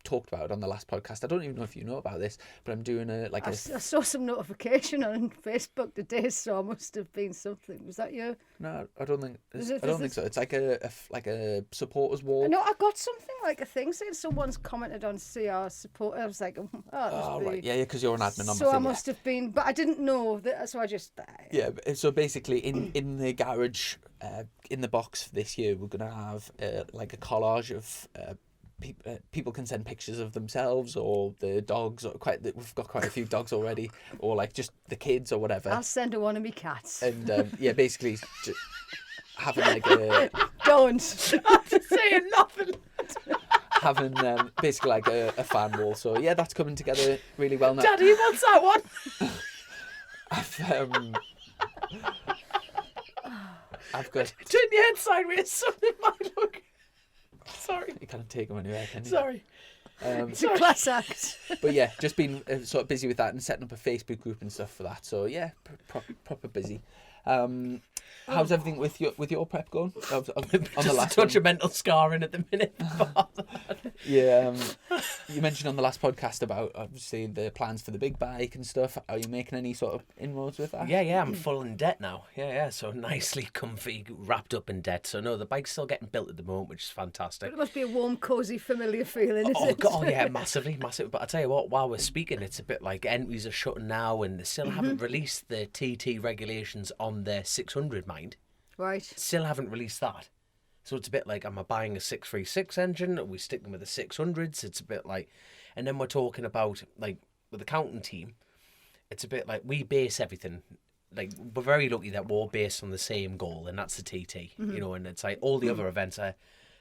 talked about it on the last podcast. I don't even know if you know about this, but I'm doing I saw some notification on Facebook today, so it must have been something. Was that you? No, I don't think. I don't think so. It's like a supporters wall. No, I got something like a thing saying someone's commented on CR support. I was like, Right, yeah, because you're an admin on so my thing. I must have been, but I didn't know that, so I just. Yeah, so basically, in the garage, in the box for this year, we're gonna have like a collage of. People can send pictures of themselves or the dogs, or we've got quite a few dogs already, or like just the kids or whatever. I'll send her one of me cats. And basically just having like a Don't. I'm just saying nothing. having basically like a fan wall. So yeah, that's coming together really well now. Daddy, what's that one? I've got. Turn your head sideways, something might look. Sorry. You can't take them anywhere, can you? Sorry. It's a class act. But yeah, just been sort of busy with that and setting up a Facebook group and stuff for that. So yeah, proper busy. How's everything with your prep going? On the last touch of mental scarring at the minute. Yeah, you mentioned on the last podcast about obviously the plans for the big bike and stuff. Are you making any sort of inroads with that? Yeah, I'm full in debt now. Yeah, so nicely comfy, wrapped up in debt. So no, the bike's still getting built at the moment, which is fantastic. It must be a warm, cosy, familiar feeling, isn't it? God, yeah, massively. But I tell you what, while we're speaking, it's a bit like entries are shutting now, and they still haven't released the TT regulations on their 600, mind. Right. Still haven't released that. So it's a bit like, am I buying a 636 engine? Are we sticking with the 600s? It's a bit like, and then we're talking about, like, with the counting team, it's a bit like we base everything. Like, we're very lucky that we're all based on the same goal, and that's the TT, you know, and it's like all the other events are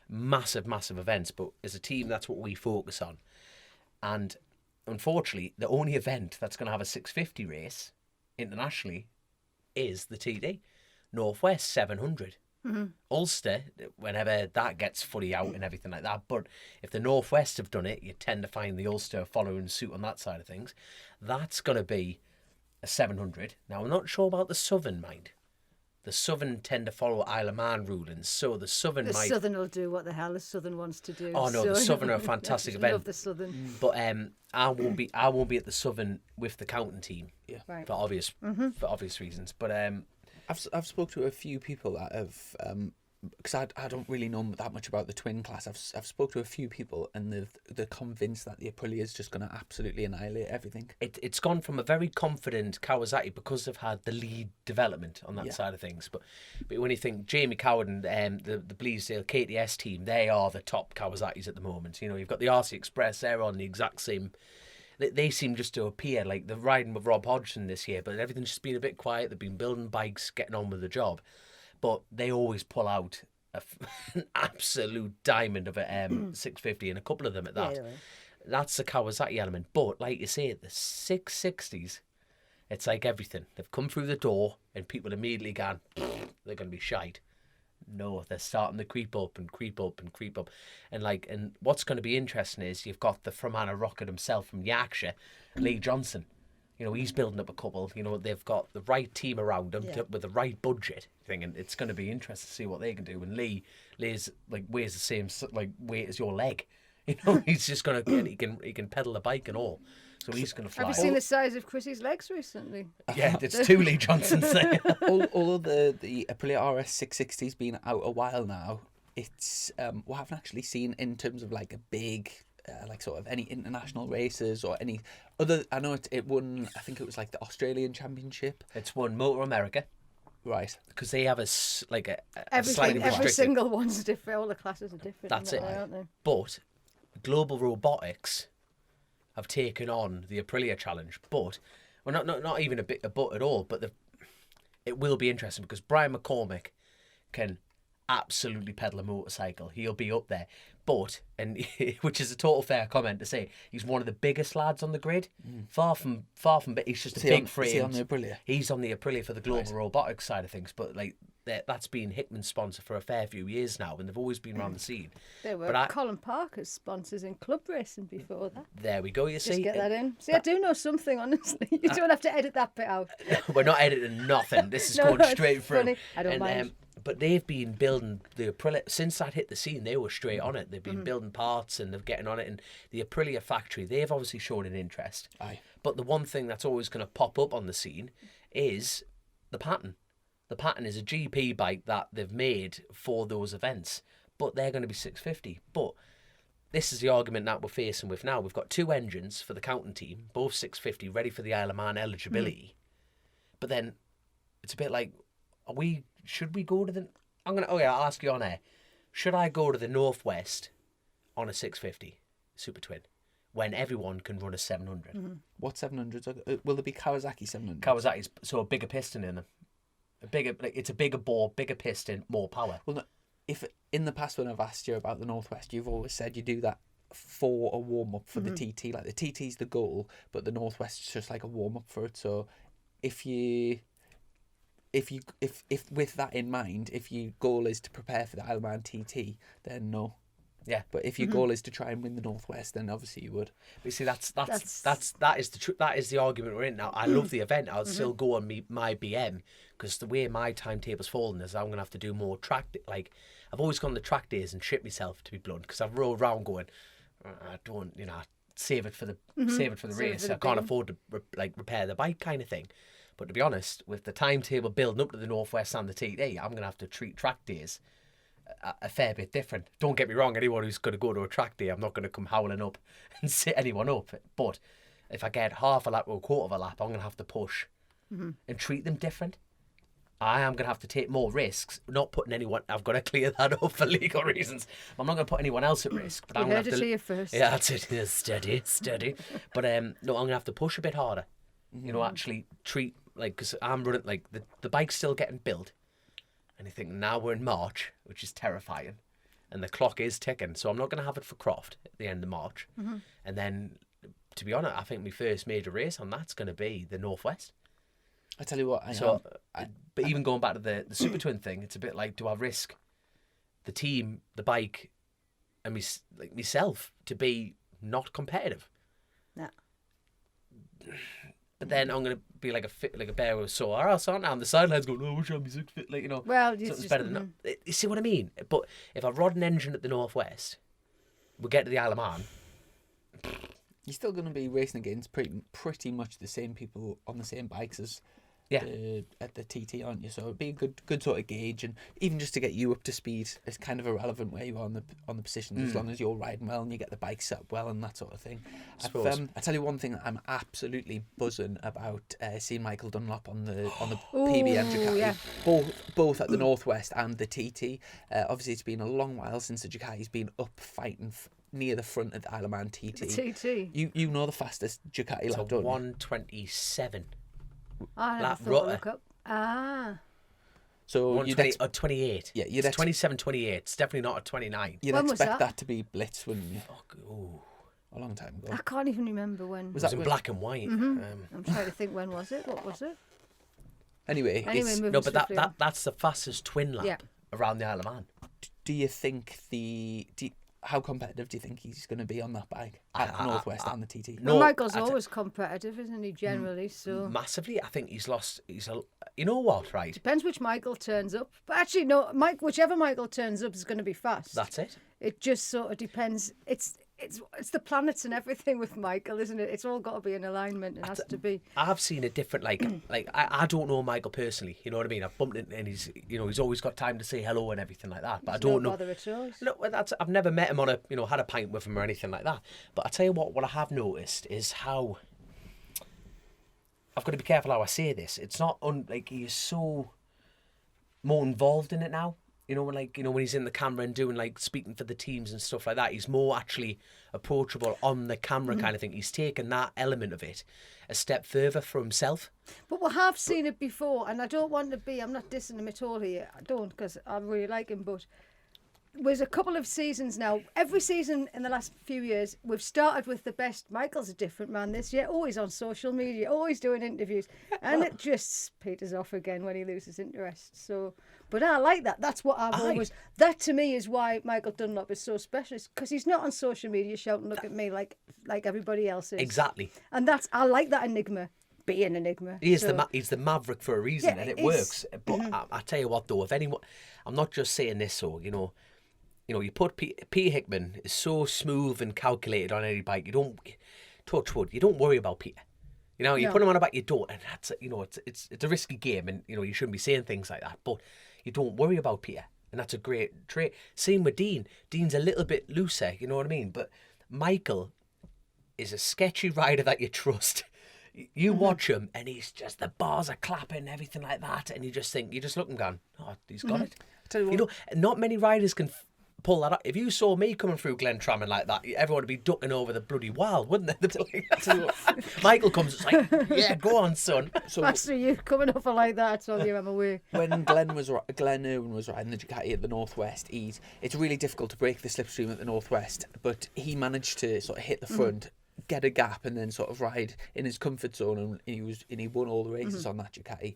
massive, massive events, but as a team, that's what we focus on. And unfortunately, the only event that's going to have a 650 race internationally is the TD. Northwest 700. Ulster, whenever that gets fully out and everything like that. But if the Northwest have done it, you tend to find the Ulster following suit on that side of things. That's going to be a 700. Now, I'm not sure about the Southern, mind. The Southern tend to follow Isle of Man rulings, so the Southern The might... Southern will do what the hell the Southern wants to do. Oh no, the Southern are a fantastic I event. love the Southern. But I won't be at the Southern with the counting team. Yeah. Right. For obvious reasons. But I've spoke to a few people that have, because I don't really know that much about the twin class. I've spoke to a few people, and they're convinced that the Aprilia is just going to absolutely annihilate everything. it's gone from a very confident Kawasaki because they've had the lead development on that side of things. But when you think Jamie Coward and the Bleasdale KTS team, they are the top Kawasaki's at the moment. You know, you've got the RC Express, they're on the exact same. They seem just to appear like they're riding with Rob Hodgson this year, but everything's just been a bit quiet. They've been building bikes, getting on with the job. But they always pull out an absolute diamond of a 650, and a couple of them at that. Yeah. That's the Kawasaki element. But like you say, the 660s, it's like everything. They've come through the door, and people immediately gone, they're going to be shite. No, they're starting to creep up and creep up and creep up. And what's going to be interesting is you've got the Fermanagh Rocket himself from Yorkshire, Lee Johnson. You know, he's building up a couple. You know, they've got the right team around him with the right budget thing, and it's going to be interesting to see what they can do. And Lee's like weighs the same weight as your leg. You know, he's just going to he can pedal the bike and all. So he's going to fly. Have you seen the size of Chrissy's legs recently? Yeah, it's two Lee Johnsons there. Although the Aprilia RS 660's been out a while now, it's we haven't actually seen in terms of like a big. Like sort of any international races or any other. I know it won. I think it was like the Australian Championship. It's won Motor America, right? Because they have a slightly Every restricted. single one's different. All the classes are different. That's it. Aren't they? But Global Robotics have taken on the Aprilia Challenge, but well, not even a but at all. But it will be interesting because Brian McCormick can absolutely pedal a motorcycle. He'll be up there. But, which is a total fair comment to say, he's one of the biggest lads on the grid. Far from big. He's just a big frame. Is he on the Aprilia? He's on the Aprilia for the global robotics side of things. But like that's been Hickman's sponsor for a fair few years now, and they've always been around the scene. They were Colin Parker's sponsors in club racing before that. There we go. You see, just get that in. See, I do know something. Honestly, you don't have to edit that bit out. We're not editing nothing. This is No, going straight through. funny. I don't mind. But they've been building the Aprilia since that hit the scene. They were straight on it. They've been building parts and they're getting on it. And the Aprilia factory, they've obviously shown an interest. Aye. But the one thing that's always going to pop up on the scene is the pattern. The pattern is a GP bike that they've made for those events, but they're going to be 650. But this is the argument that we're facing with now. We've got two engines for the counting team, both 650, ready for the Isle of Man eligibility. But then it's a bit like, should we go to the... I'll ask you on air. Should I go to the Northwest on a 650 Super Twin when everyone can run a 700? What 700s? Will there be Kawasaki 700s? Kawasaki's a bigger piston in them. It's a bigger bore, bigger piston, more power. Well, no, if in the past when I've asked you about the Northwest, you've always said you do that for a warm up for the TT. Like the TT's the goal, but the Northwest's just like a warm up for it. So if with that in mind, if your goal is to prepare for the Isle of Man TT, then no. Yeah. But if your goal is to try and win the Northwest, then obviously you would. But you see, that is the argument we're in now. I love the event. I'll still go on my BM because the way my timetable's fallen is I'm gonna have to do more track. Like I've always gone the track days and shit myself, to be blunt, because I've rolled around going, I don't, save it for the race. I can't afford to repair the bike kind of thing. But to be honest, with the timetable building up to the Northwest and the TT, I'm going to have to treat track days a fair bit different. Don't get me wrong, anyone who's going to go to a track day, I'm not going to come howling up and sit anyone up. But if I get half a lap or a quarter of a lap, I'm going to have to push and treat them different. I am going to have to take more risks, not putting anyone... I've got to clear that up for legal reasons. I'm not going to put anyone else at risk. But I'm going to have to here first. Yeah, that's it. Yeah, steady. But no, I'm going to have to push a bit harder. Actually treat... because I'm running, the bike's still getting built. And I think now we're in March, which is terrifying. And the clock is ticking. So I'm not going to have it for Croft at the end of March. And then, to be honest, I think my first major race on that's going to be the Northwest. I tell you what, but even going back to the Super Twin thing, it's a bit like, do I risk the team, the bike, and myself to be not competitive? No. but then I'm going to be like a bear with a sore ass, aren't I? On the sidelines going, oh, I wish I'd be 6 foot, like, you know. Well, something's better than that. You see what I mean? But if I rod an engine at the Northwest, we get to the Isle of Man. You're still going to be racing against pretty much the same people on the same bikes as at the TT, aren't you? So it'd be a good sort of gauge, and even just to get you up to speed, it's kind of irrelevant where you are on the position, as long as you're riding well and you get the bike set up well and that sort of thing. I tell you one thing that I'm absolutely buzzing about, seeing Michael Dunlop on the PBM Ducati, both at the Northwest and the TT. Obviously, it's been a long while since the Ducati's been up fighting near the front of the Isle of Man TT. The TT. You know the fastest Ducati It's lap, a don't you? 127. I never Lap thought to rotor. look up. Ah. So you'd 28. Yeah, you'd it's 27, 28. It's definitely not a 29. You'd When was expect that? that to be Blitz, wouldn't you? Fuck, ooh. A long time ago. I can't even remember when. Was It was that in when- black and white. I'm trying to think, when was it? What was it? Anyway, Anyway, moving No, but swiftly on. that's the fastest twin lap Yeah. around the Isle of Man. do you think how competitive do you think he's going to be on that bike at the Northwest and the TT? No, Well, Michael's I t- always competitive, isn't he, generally? So Massively. I think you know what, right? depends which Michael turns up. But actually, no, whichever Michael turns up is going to be fast. That's it. It just sort of depends. It's the planets and everything with Michael, isn't it? It's all got to be in alignment. It has to be. I've seen a different, I don't know Michael personally, you know what I mean? I've bumped into him and he's always got time to say hello and everything like that. But I don't no know. bother at all. No, I've never met him had a pint with him or anything like that. But I tell you what I have noticed is how I've got to be careful how I say this. It's not he is so more involved in it now. When he's in the camera and doing speaking for the teams and stuff like that, he's more actually approachable on the camera kind of thing. He's taken that element of it a step further for himself. But we have seen it before, and I don't want to be. I'm not dissing him at all here. I don't, because I really like him. But there's a couple of seasons now. Every season in the last few years, we've started with the best. Michael's a different man this year. Always on social media, always doing interviews, and it just peters off again when he loses interest. So, but I like that. That's what I've always. That to me is why Michael Dunlop is so special, because he's not on social media shouting, "Look at me," like everybody else is. Exactly. And I like that enigma. Be an enigma. He is So- he's the maverick for a reason, Yeah, and it it's- works. But I tell you what, though, if anyone, I'm not just saying this, so you put Peter Hickman is so smooth and calculated on any bike. You don't touch wood. You don't worry about Peter. You No. put him on a bike, you don't, and that's it's a risky game, and you shouldn't be saying things like that. But you don't worry about Peter, and that's a great trait. Same with Dean. Dean's a little bit looser, you know what I mean. But Michael is a sketchy rider that you trust. You watch him, and he's just the bars are clapping, everything like that, and you just look and going, oh, he's got it. Tell you what- Not many riders can pull that up. If you saw me coming through Glen Trammon like that, everyone would be ducking over the bloody wild, wouldn't they? Michael comes, it's like, yeah, go on, son. So Master, you coming off like that, I told you I'm away. when Glenn Irwin was riding the Ducati at the Northwest, it's really difficult to break the slipstream at the Northwest, but he managed to sort of hit the front, get a gap, and then sort of ride in his comfort zone, and he won all the races on that Ducati.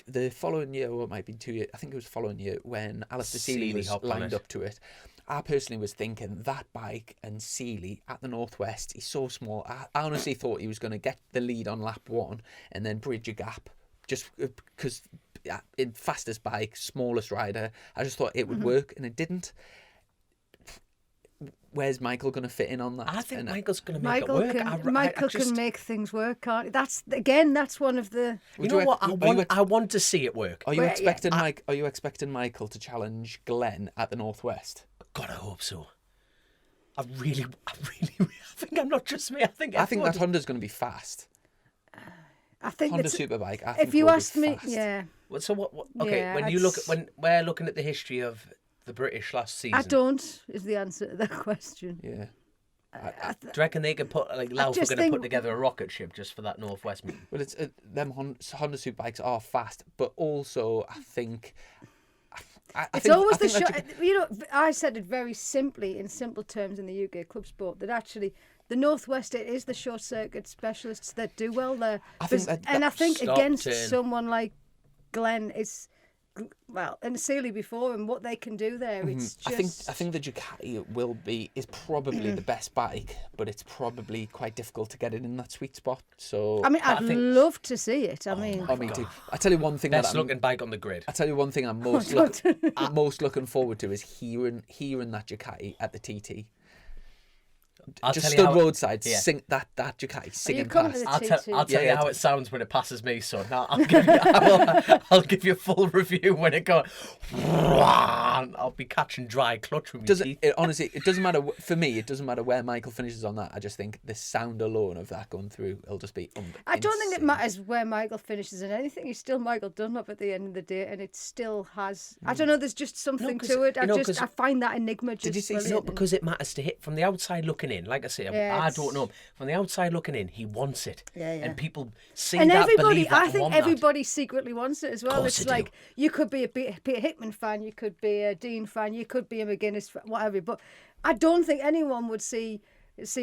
The following year, or it might be 2 years, I think it was the following year, when Alistair Seeley was hopped on lined it. up to it, I personally was thinking that bike and Seeley at the Northwest, he's so small. I honestly thought he was going to get the lead on lap 1 and then bridge a gap, just because in fastest bike, smallest rider, I just thought it would work, and it didn't. Where's Michael going to fit in on that? I think And Michael's going to make it work. Michael can make things work, can't he? That's one of the. You know what? I want to see it work. Are you Well, expecting Are you expecting Michael to challenge Glenn at the Northwest? God, I hope so. I really think I'm not just me. I think I think that everyone- Honda's going to be fast. I think Honda it's, Superbike. I think if you will be asked me, fast. yeah, Well, so what? Okay, Yeah, when you look it's- at when we're looking at the history of the British last season, I don't is the answer to that question. Yeah. do you reckon they could put Lauf are just going to think- put together a rocket ship just for that Northwest meeting? Well, it's them Honda Superbikes are fast, but also I think. It's always the short. I said it very simply in simple terms in the UK club sport that actually the Northwest, it is the short circuit specialists that do well there. I think I think Stop, against turn. someone like Glenn, it's and Sealy before, and what they can do there. It's just... I think the Ducati is probably the best bike, but it's probably quite difficult to get it in that sweet spot. So I mean, I'd love to see it. I mean, me too. I tell you one thing. Best looking bike on the grid. I tell you one thing I'm most looking forward to is hearing that Ducati at the TT. Just stood roadside, sing that Ducati singing past. I'll tell you how it sounds when it passes me, son. I'll give you a full review when it goes. I'll be catching dry clutch with me teeth. Honestly, it doesn't matter for me. It doesn't matter where Michael finishes on that. I just think the sound alone of that going through, it'll just be. I don't think it matters where Michael finishes in anything. He's still Michael Dunlop at the end of the day, and it still has. I don't know. There's just something to it. I find that enigma. Did you see? It's not because it matters to hit from the outside looking in. Like I say, I don't know. From the outside looking in, he wants it. And people see and that, everybody, believe that, I think everybody secretly wants it as well. It's like you could be a Peter Hickman fan, you could be a Dean fan, you could be a McGuinness fan, whatever. But I don't think anyone would see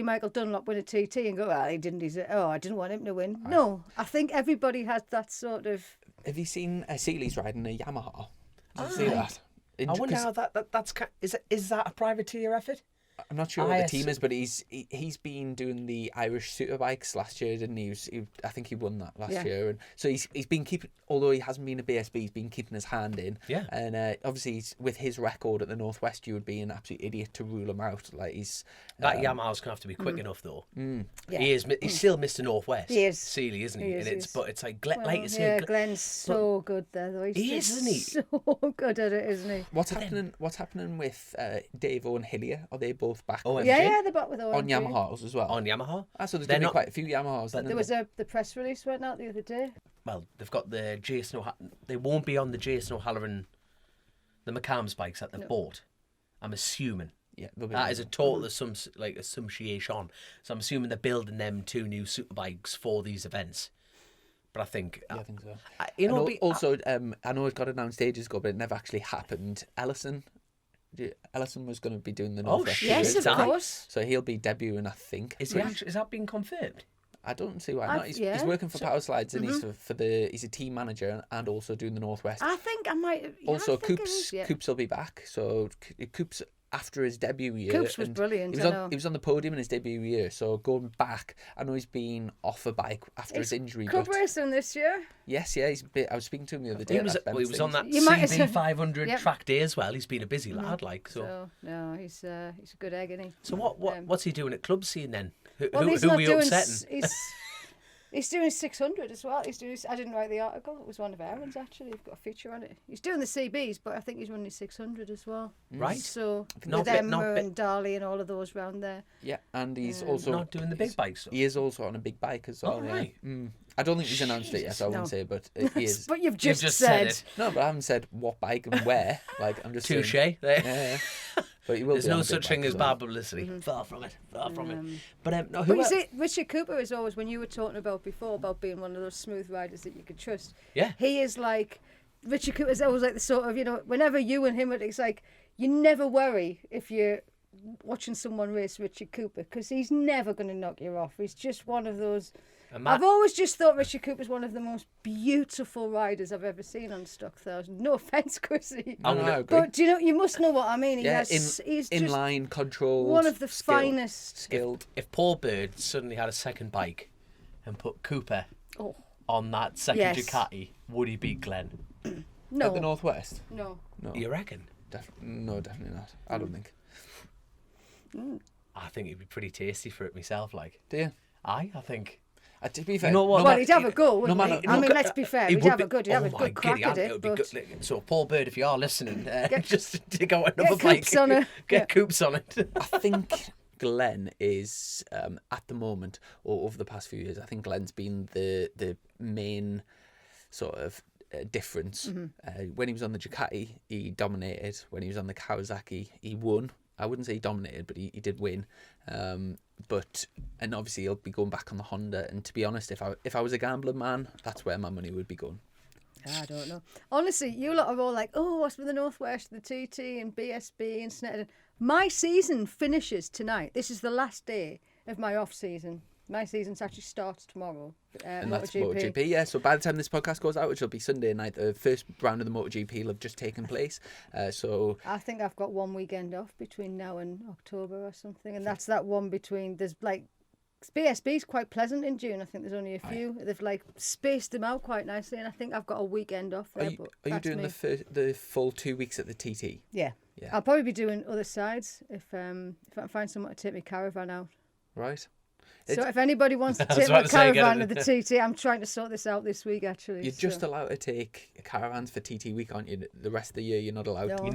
Michael Dunlop win a TT and go, I didn't want him to win. No, I think everybody has that sort of... Have you seen Sealy's riding a Yamaha? Did you see that? I wonder how that's... Is that a privateer effort? I'm not sure what the team is, but he's been doing the Irish Superbikes last year, didn't he? I think he won that last year, and so he's been keeping. Although he hasn't been a BSB, he's been keeping his hand in. Yeah. And obviously, with his record at the Northwest, you would be an absolute idiot to rule him out. Like that Yamaha's gonna have to be quick enough, though. He is. He's still Mr. Northwest. He is. Sealy, isn't he? But it's like like you say. Glenn's so good there, though. He's isn't he? So good at it, isn't he? What's happening with Dave and Hillier? Are they both back? Yeah, they're back with OMG. On Yamahas as well. On Yamaha. So there's going to be quite a few Yamahas. But there was the press release went out the other day. Well, they've got the Jason O'Halloran. They won't be on the Jason O'Halloran, the McCams bikes that they've bought. I'm assuming. Yeah, that is a total assumption. So I'm assuming they're building them 2 new superbikes for these events. But I think, I think so. I know it got announced ages ago, but it never actually happened. Ellison was going to be doing the Northwest. Yes, of course. So he'll be debuting, I think. Is that being confirmed? I don't see why not. He's working for Power Slides, and he's he's a team manager and also doing the Northwest. I think I might. Also, Coops will be back. So Coops, after his debut year, Coops was brilliant. He was on the podium in his debut year. So going back, I know he's been off a bike after his injury. Club racing this year. Yes, I was speaking to him the other day. He was on that CB 500 track day as well. He's been a busy lad, so no, he's a good egg, isn't he? So what's he doing at club scene then? Who are we upsetting? He's doing his 600 as well. I didn't write the article. It was one of Aaron's, actually. We've got a feature on it. He's doing the CBs, but I think he's running his 600 as well. Right. So with Emma and Darley and all of those round there. Yeah, and he's also not doing the big bikes. He is also on a big bike as well. Right. I don't think he's announced it yet, so I won't say, but he is. But you've just said it. No, but I haven't said what bike and where. Like, I'm just touche. Yeah. But he will. There's no such thing as bad publicity. Far from it. But you see, Richard Cooper is always, when you were talking about before about being one of those smooth riders that you could trust. Yeah. He is like, Richard Cooper is always like the sort of, whenever you and him, it's like you never worry if you're watching someone race Richard Cooper, because he's never going to knock you off. He's just one of those. I've always just thought Richard Cooper's one of the most beautiful riders I've ever seen on Stock 1000. No offence, Chrissy. But you must know what I mean. He's inline control. One of the finest. Skilled. If Paul Bird suddenly had a second bike and put Cooper on that second Ducati, would he beat Glenn? No. At the Northwest? No. You reckon? No, definitely not. I don't think. I think it'd be pretty tasty for it myself. Like, do you? I think. To be fair, you know what? Well, he'd have a go, wouldn't he? I mean, let's be fair. He'd have a good crack at it. But... So, Paul Bird, if you are listening, just dig out get another bike. Coops on it. Get Coops on it. I think Glenn is, at the moment, or over the past few years, I think Glenn's been the main sort of difference. When he was on the Ducati, he dominated. When he was on the Kawasaki, he won. I wouldn't say he dominated, but he did win. And obviously he'll be going back on the Honda. And to be honest, if I was a gambling man, that's where my money would be going. I don't know. Honestly, you lot are all like, oh, what's with the Northwest, the TT and BSB and Snetterton. My season finishes tonight. This is the last day of my off season. My season's actually starts tomorrow. And that's MotoGP, yeah. So by the time this podcast goes out, which will be Sunday night, the first round of the MotoGP will have just taken place. So I think I've got one weekend off between now and October or something, and that's that one between. There's like BSB's quite pleasant in June. I think there's only a few. They've like spaced them out quite nicely, and I think I've got a weekend off there. Are you doing the full 2 weeks at the TT? Yeah. I'll probably be doing other sides if I can find someone to take my caravan out. Right. So if anybody wants to take my caravan to the TT, I'm trying to sort this out this week, actually. You're just allowed to take caravans for TT week, aren't you? The rest of the year, you're not allowed to You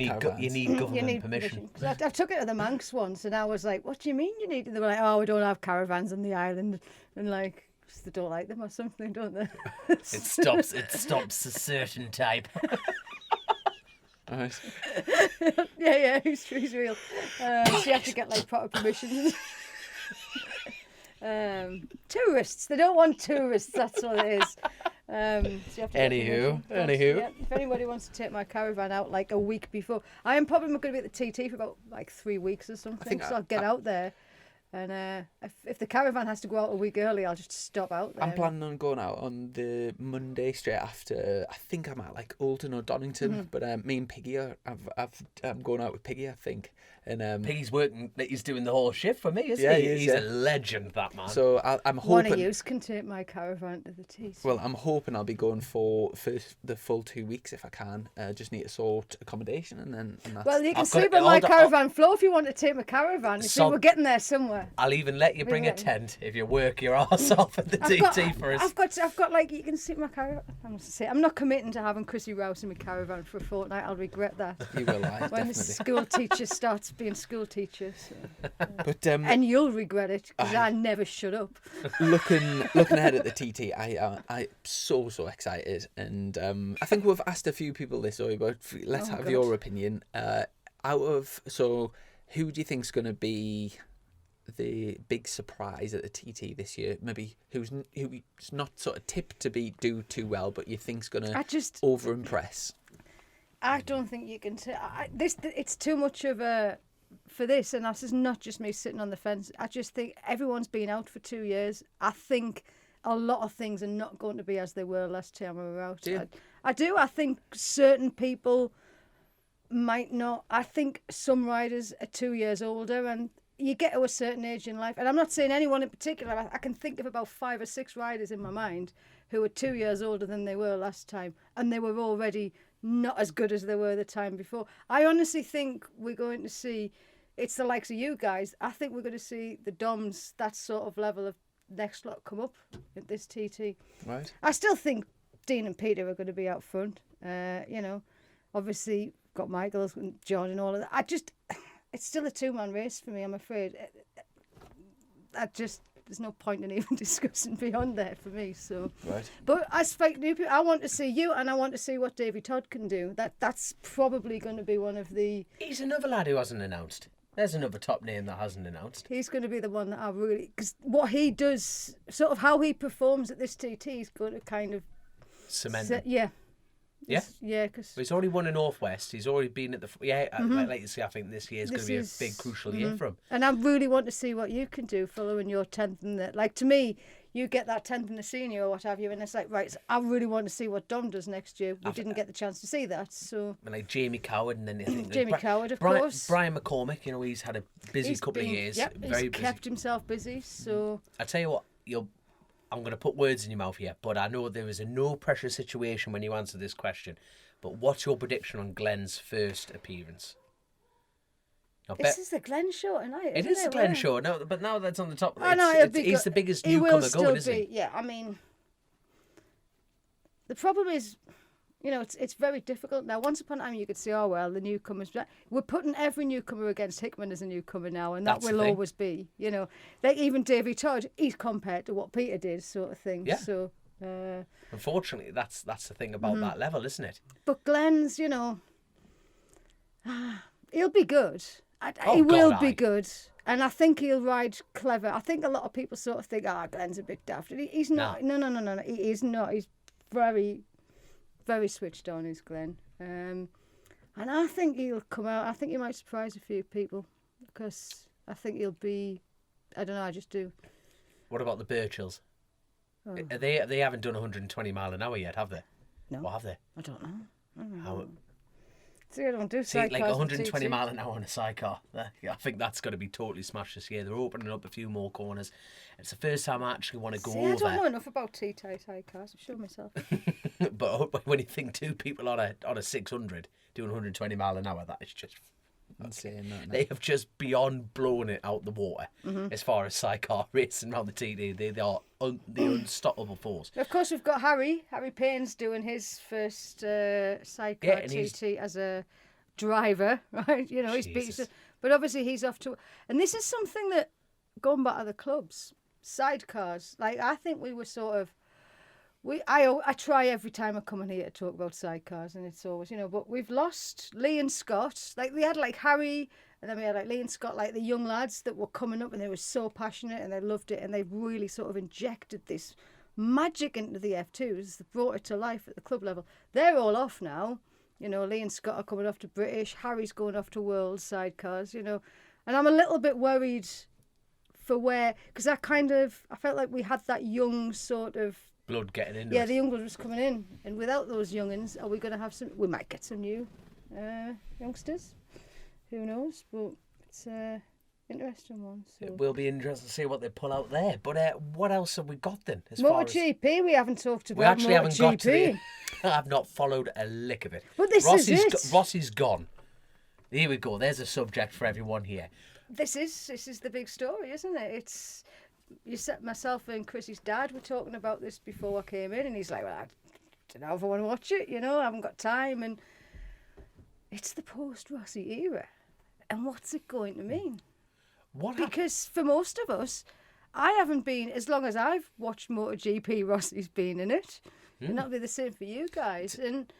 need government permission. I took it to the Manx once, and I was like, what do you mean you need? And they were like, oh, we don't have caravans on the island. And like, they don't like them or something, don't they? It stops a certain type. Right. Yeah, he's real. So you have to get like proper permission. Tourists, they don't want tourists, that's all it is. So you have to Anywho. Yeah, if anybody wants to take my caravan out like a week before, I am probably going to be at the TT for about like 3 weeks or something, so I'll get out there. And if the caravan has to go out a week early, I'll just stop out there. I'm planning on going out on the Monday straight after. I think I'm at like Alton or Donington, but me and Piggy I'm going out with Piggy, I think. And Piggy's working. He's doing the whole shift for me, isn't yeah, he? He's a legend, that man. So I'm hoping one of you can take my caravan to the TT. Well, I'm hoping I'll be going for the full 2 weeks if I can. Just need to sort accommodation and that's. Well, you can sleep on my caravan floor if you want to take my caravan. You see, we're getting there somewhere. I'll even let you bring a tent if you work your arse off at the TT for us. I've got like, you can sit my caravan. I'm not committing to having Chrissy Rouse in my caravan for a fortnight. I'll regret that. You will, when definitely. the school teacher starts being school teacher. So. But and you'll regret it because I never shut up. Looking ahead at the TT, I'm so excited, and I think we've asked a few people this, Zoe, but let's have your opinion. Who do you think's going to be the big surprise at the TT this year? Maybe who's not sort of tipped to do too well, but you think's going to over impress? I don't think you can say it's too much of a for this, and this is not just me sitting on the fence. I just think everyone's been out for 2 years. I think a lot of things are not going to be as they were last time we were out. I do. I think certain people might not. I think some riders are 2 years older, and you get to a certain age in life, and I'm not saying anyone in particular. I can think of about 5 or 6 riders in my mind who are 2 years older than they were last time, and they were already not as good as they were the time before. I honestly think we're going to see, it's the likes of you guys, I think we're going to see the Doms, that sort of level of next lot come up at this TT. Right. I still think Dean and Peter are going to be out front. Obviously got Michaels and John and all of that. It's still a 2-man race for me, I'm afraid. There's no point in even discussing beyond there for me. So, right. But as fake new people, I want to see you, and I want to see what Davy Todd can do. That's probably going to be one of the. He's another lad who hasn't announced. There's another top name that hasn't announced. He's going to be the one that I really, because what he does, sort of how he performs at this TT, is going to kind of cement. Yeah. Yeah? Yeah, because... He's already won in Northwest. He's already been at the... Yeah, like you say, I think this year's going to be a big, crucial year for him. And I really want to see what you can do following your 10th in the... Like, to me, you get that 10th in the senior or what have you, and it's like, right, so I really want to see what Dom does next year. We didn't get the chance to see that, so... And like Jamie Coward, and then I think... Jamie Coward, of course. Brian McCormick, he's had a busy couple of years. Yep, very he's kept himself busy, so... I tell you what, I'm going to put words in your mouth here, but I know there is a no-pressure situation when you answer this question. But what's your prediction on Glenn's first appearance? This is the Glenn show tonight, It is the Glenn show, no, but now that's on the top. He's the biggest he newcomer will going, isn't he? he? Yeah, I mean, the problem is, it's very difficult. Now, once upon a time, you could say, oh, well, the newcomers. We're putting every newcomer against Hickman as a newcomer now, and that will always be, Like even Davy Todd, he's compared to what Peter did, sort of thing. Yeah. So... Unfortunately, that's the thing about that level, isn't it? But Glenn's, he'll be good. He will be good. And I think he'll ride clever. I think a lot of people sort of think, Glenn's a bit daft. He's not. No. He is not. He's very, very switched on, is Glenn. And I think he'll come out. I think he might surprise a few people because I think he'll be, I don't know, I just do. What about the Birchells? They haven't done 120 mile an hour yet, have they? No. Or have they? I don't know. How, See, I don't do see, sidecars like with 120 TT. mile an hour on a sidecar. I think that's going to be totally smashed this year. They're opening up a few more corners. It's the first time I actually want to go See, over. I don't know enough about TT sidecars. I'm sure myself. But when you think two people on a 600 doing 120 mile an hour, that is just Insane, that, they have just beyond blown it out the water Mm-hmm. as far as sidecar racing around the TD. They are the unstoppable force. Of course, we've got Harry Payne's doing his first sidecar Yeah, and he's- TT as a driver, right? You know, he's Jesus. beat. But obviously, he's off to. And this is something that, going back to the clubs, sidecars. Like, I think we were sort of. I try every time I come in here to talk about sidecars, and it's always, you know, but we've lost Lee and Scott. Like, we had like Harry, and then we had like Lee and Scott, like the young lads that were coming up, and they were so passionate and they loved it, and they really sort of injected this magic into the F2s. They brought it to life at the club level. They're all off now. You know, Lee and Scott are coming off to British. Harry's going off to World sidecars, you know. And I'm a little bit worried for where, because I felt like we had that young sort of, Blood getting into yeah, it. the young blood was coming in. And without those youngins, are we going to have some, we might get some new youngsters. Who knows? But it's an interesting one. So. It will be interesting to see what they pull out there. But what else have we got then? As far as... MotoGP, we haven't talked about We actually haven't got to MotoGP. the... I've not followed a lick of it. But this is it. Rossi's gone. Here we go. There's a subject for everyone here. This is the big story, isn't it? It's myself and Chrissy's dad were talking about this before I came in, and he's like, "Well, I don't know if I want to watch it. You know, I haven't got time." And it's the post-Rossi era, and what's it going to mean? Because for most of us, I haven't been, as long as I've watched MotoGP, Rossi's been in it, and that'll be the same for you guys. And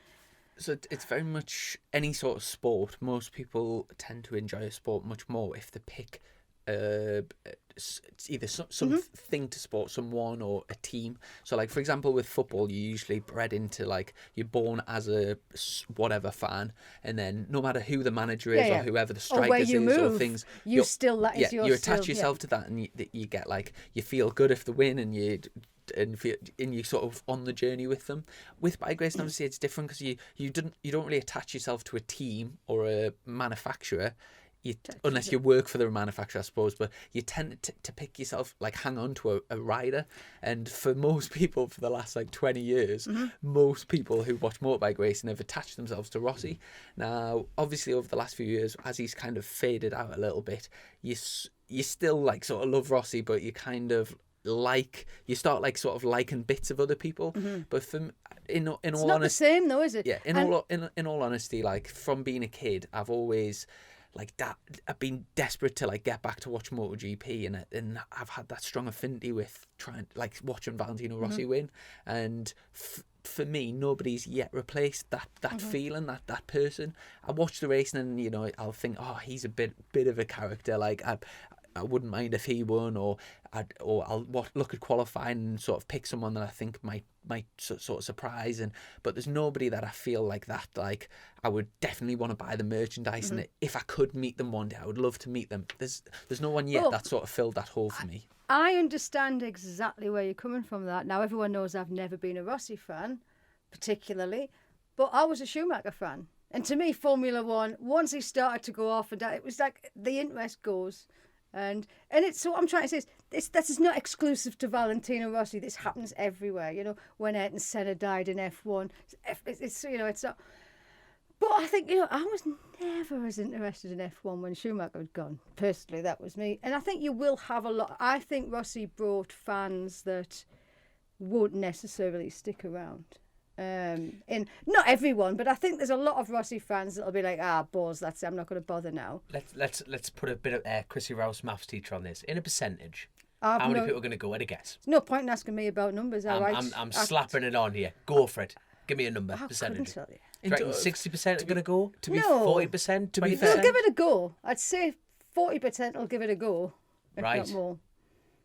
So it's very much any sort of sport. Most people tend to enjoy a sport much more if they pick it's either something to support someone or a team. So like, for example, with football, you're usually bred into, like, you're born as a whatever fan, and then no matter who the manager is or whoever the or where strikers you is move, or things, you still, that is your you attach still, yourself to that, and you get, like, you feel good if they win, and you sort of on the journey with them. With bike racing, obviously, it's different because you don't really attach yourself to a team or a manufacturer. Unless you work for the manufacturer, I suppose, but you tend to pick yourself, like, hang on to a rider. And for most people, for the last, like, 20 years, most people who watch motorbike racing have attached themselves to Rossi. Now, obviously, over the last few years, as he's kind of faded out a little bit, you still, like, sort of love Rossi, but you kind of you start, like, sort of liking bits of other people. But in all it's honesty, not the same, though, is it? yeah, in all honesty, like, from being a kid, I've always, like, that I've been desperate to, like, get back to watch MotoGP, and I've had that strong affinity with trying, like, watching Valentino Rossi win. And for me, nobody's yet replaced that feeling, that person. I watch the racing, and, you know, I'll think, oh, he's a bit of a character. Like, I wouldn't mind if he won, or I'll look at qualifying and sort of pick someone that I think might sort of surprise. But there's nobody that I feel like that. Like, I would definitely want to buy the merchandise, and if I could meet them one day, I would love to meet them. There's no one yet that sort of filled that hole for me. I understand exactly where you're coming from. That now everyone knows I've never been a Rossi fan, particularly, but I was a Schumacher fan. And to me, Formula One, once he started to go off and down, it was like the interest goes. And it's, so what I'm trying to say is this is not exclusive to Valentino Rossi. This happens everywhere. You know, when Ayrton Senna died in F1, it's you know, it's not. But I think, you know, I was never as interested in F1 when Schumacher had gone. Personally, that was me. And I think you will have a lot. I think Rossi brought fans that won't necessarily stick around. In not everyone, but I think there's a lot of Rossi fans that'll be like, balls, that's it, I'm not going to bother now. Let's put a bit of Chrissy Rouse maths teacher on this. In a percentage, how many people are going to go at a guess? There's no point in asking me about numbers. I'm slapping it on here. Go for it. Give me a number, percentage. Couldn't tell you. Do you reckon 60% are going to go? To be No. 40%? To be 20%? fair- They'll give it a go. I'd say 40% will give it a go, if Right. not more.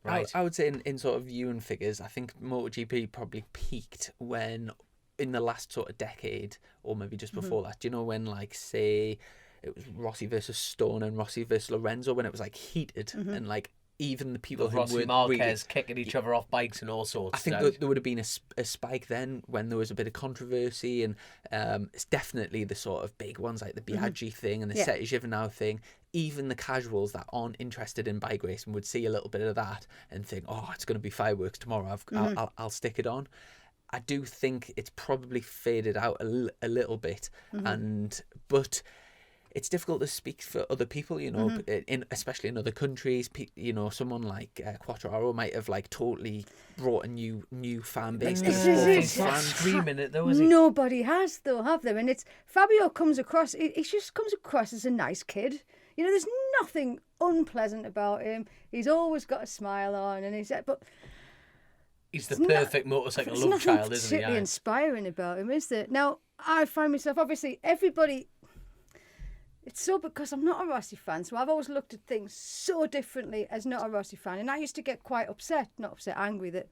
Right. I would say in sort of viewing figures, I think MotoGP probably peaked when, in the last sort of decade, or maybe just before that, do you know, when, like, say it was Rossi versus Stone and Rossi versus Lorenzo, when it was, like, heated, and, like, even the people who Rossi were Marquez really... kicking each other off bikes and all sorts. I think there would have been a spike then when there was a bit of controversy, and it's definitely the sort of big ones like the Biaggi thing and the Seti Giovinazzi thing. Even the casuals that aren't interested in bike racing would see a little bit of that and think, oh, it's going to be fireworks tomorrow. I'll stick it on. I do think it's probably faded out a little bit, but it's difficult to speak for other people, you know, especially in other countries. You know, someone like Quattraro might have like totally brought a new fan base. He's not screaming it though, is he? Nobody has though, have they? And it's Fabio comes across. He just comes across as a nice kid. You know, there's nothing unpleasant about him. He's always got a smile on, and he's the perfect motorcycle love child, isn't he? There's nothing inspiring about him, is there? Now, I find myself, obviously, everybody... It's so because I'm not a Rossi fan, so I've always looked at things so differently as not a Rossi fan. And I used to get quite angry that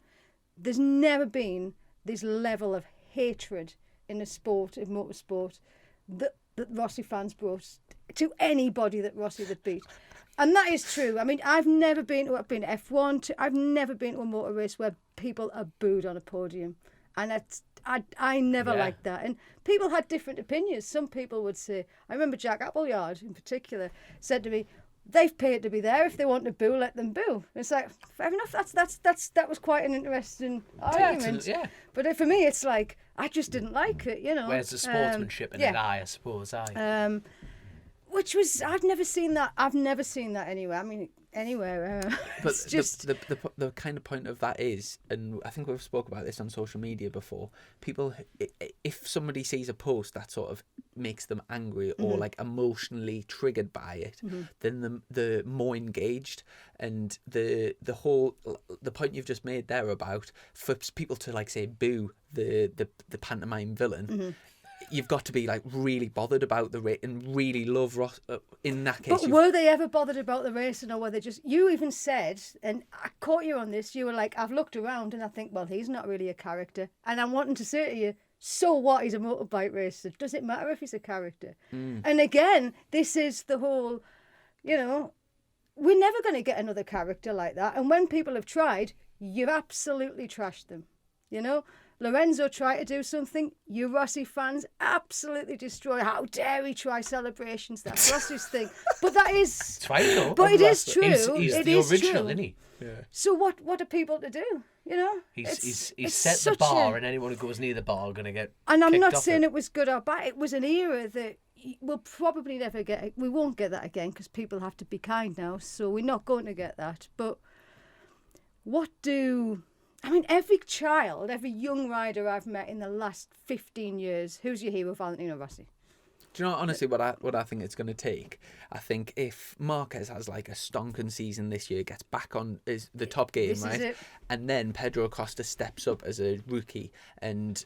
there's never been this level of hatred in the sport, in motorsport, that Rossi fans brought to anybody that Rossi would beat. And that is true. I mean, I've been to F1, I've never been to a motor race where people are booed on a podium. And I never liked that. And people had different opinions. Some people would say, I remember Jack Appleyard in particular said to me, they've paid to be there. If they want to boo, let them boo. And it's like, fair enough. That was quite an interesting argument. Yeah. But for me, it's like, I just didn't like it, you know. Where's the sportsmanship in it? I suppose. Which was, I've never seen that anywhere. I mean, anywhere. But it's just... the kind of point of that is, and I think we've spoke about this on social media before, people, if somebody sees a post that sort of makes them angry or like emotionally triggered by it, then the more engaged. And the point you've just made there about for people to like say boo the pantomime villain, you've got to be like really bothered about the race and really love Ross in that case. But were they ever bothered about the racing, or were they just... You even said, and I caught you on this, you were like, I've looked around and I think, well, he's not really a character. And I'm wanting to say to you, so what? He's a motorbike racer. Does it matter if he's a character? And again, this is the whole, you know, we're never going to get another character like that. And when people have tried, you've absolutely trashed them, you know? Lorenzo tried to do something, you Rossi fans absolutely destroy. How dare he try celebrations? That's Rossi's thing. But that is... That's right, though. But it is true. He's the original, true. isn't he? Yeah. So what are people to do? You know? He's set the bar, and anyone who goes near the bar are going to get And I'm kicked not off saying it. it was good or bad. It was an era that we'll probably never get. We won't get that again because people have to be kind now. So we're not going to get that. But every child, every young rider I've met in the last 15 years, who's your hero? Valentino Rossi. Do you know, honestly, what I think it's going to take? I think if Marquez has like a stonking season this year, gets back on the top game, This is right? it. And then Pedro Acosta steps up as a rookie and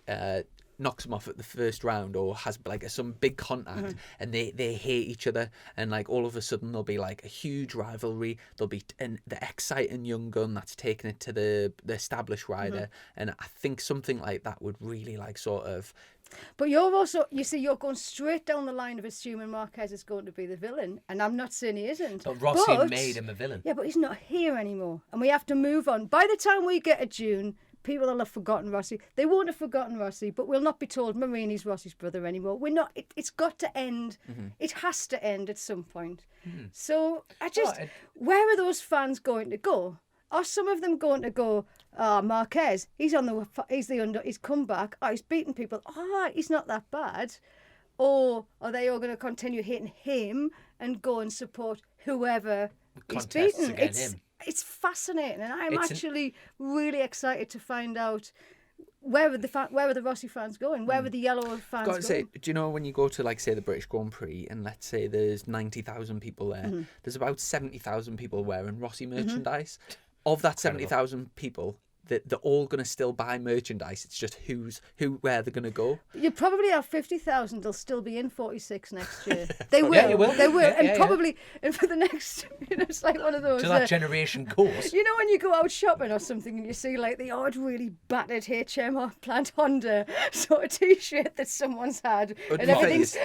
knocks him off at the first round, or has like some big contact, and they hate each other, and like all of a sudden there'll be like a huge rivalry. There'll be the exciting young gun that's taking it to the established rider, and I think something like that would really like sort of... But you're going straight down the line of assuming Marquez is going to be the villain, and I'm not saying he isn't. But Rossi made him a villain. Yeah, but he's not here anymore, and we have to move on. By the time we get to June, people will have forgotten Rossi. They won't have forgotten Rossi, but we'll not be told Marini's Rossi's brother anymore. We're not. It's got to end. It has to end at some point. So where are those fans going to go? Are some of them going to go, Marquez, he's come back, he's beating people, he's not that bad? Or are they all going to continue hating him and go and support whoever he's beaten? It's fascinating, and I'm actually really excited to find out where are the Rossi fans going? Where are the yellow fans going? Say, do you know when you go to like say the British Grand Prix and let's say there's 90,000 people there, there's about 70,000 people wearing Rossi merchandise. Of that 70,000 people, they're all going to still buy merchandise. It's just where they're going to go. You probably have 50,000. They'll still be in 46 next year. They will. Yeah, you will. They will. Yeah, And yeah, probably, and for the next, it's like one of those. So that generation goes. You know when you go out shopping or something and you see like the odd really battered HM or Plant Honda sort of T-shirt that someone's had, and everything's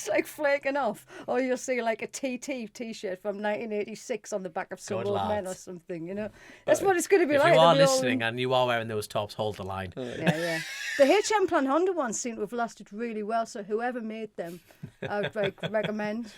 like flaking off, or you'll see like a TT T-shirt from 1986 on the back of some old men or something. You know, that's what it's going to be If like. you are listening and you are wearing those tops, hold the line. Yeah. The HM Plant Honda ones seem to have lasted really well, so whoever made them, I'd recommend.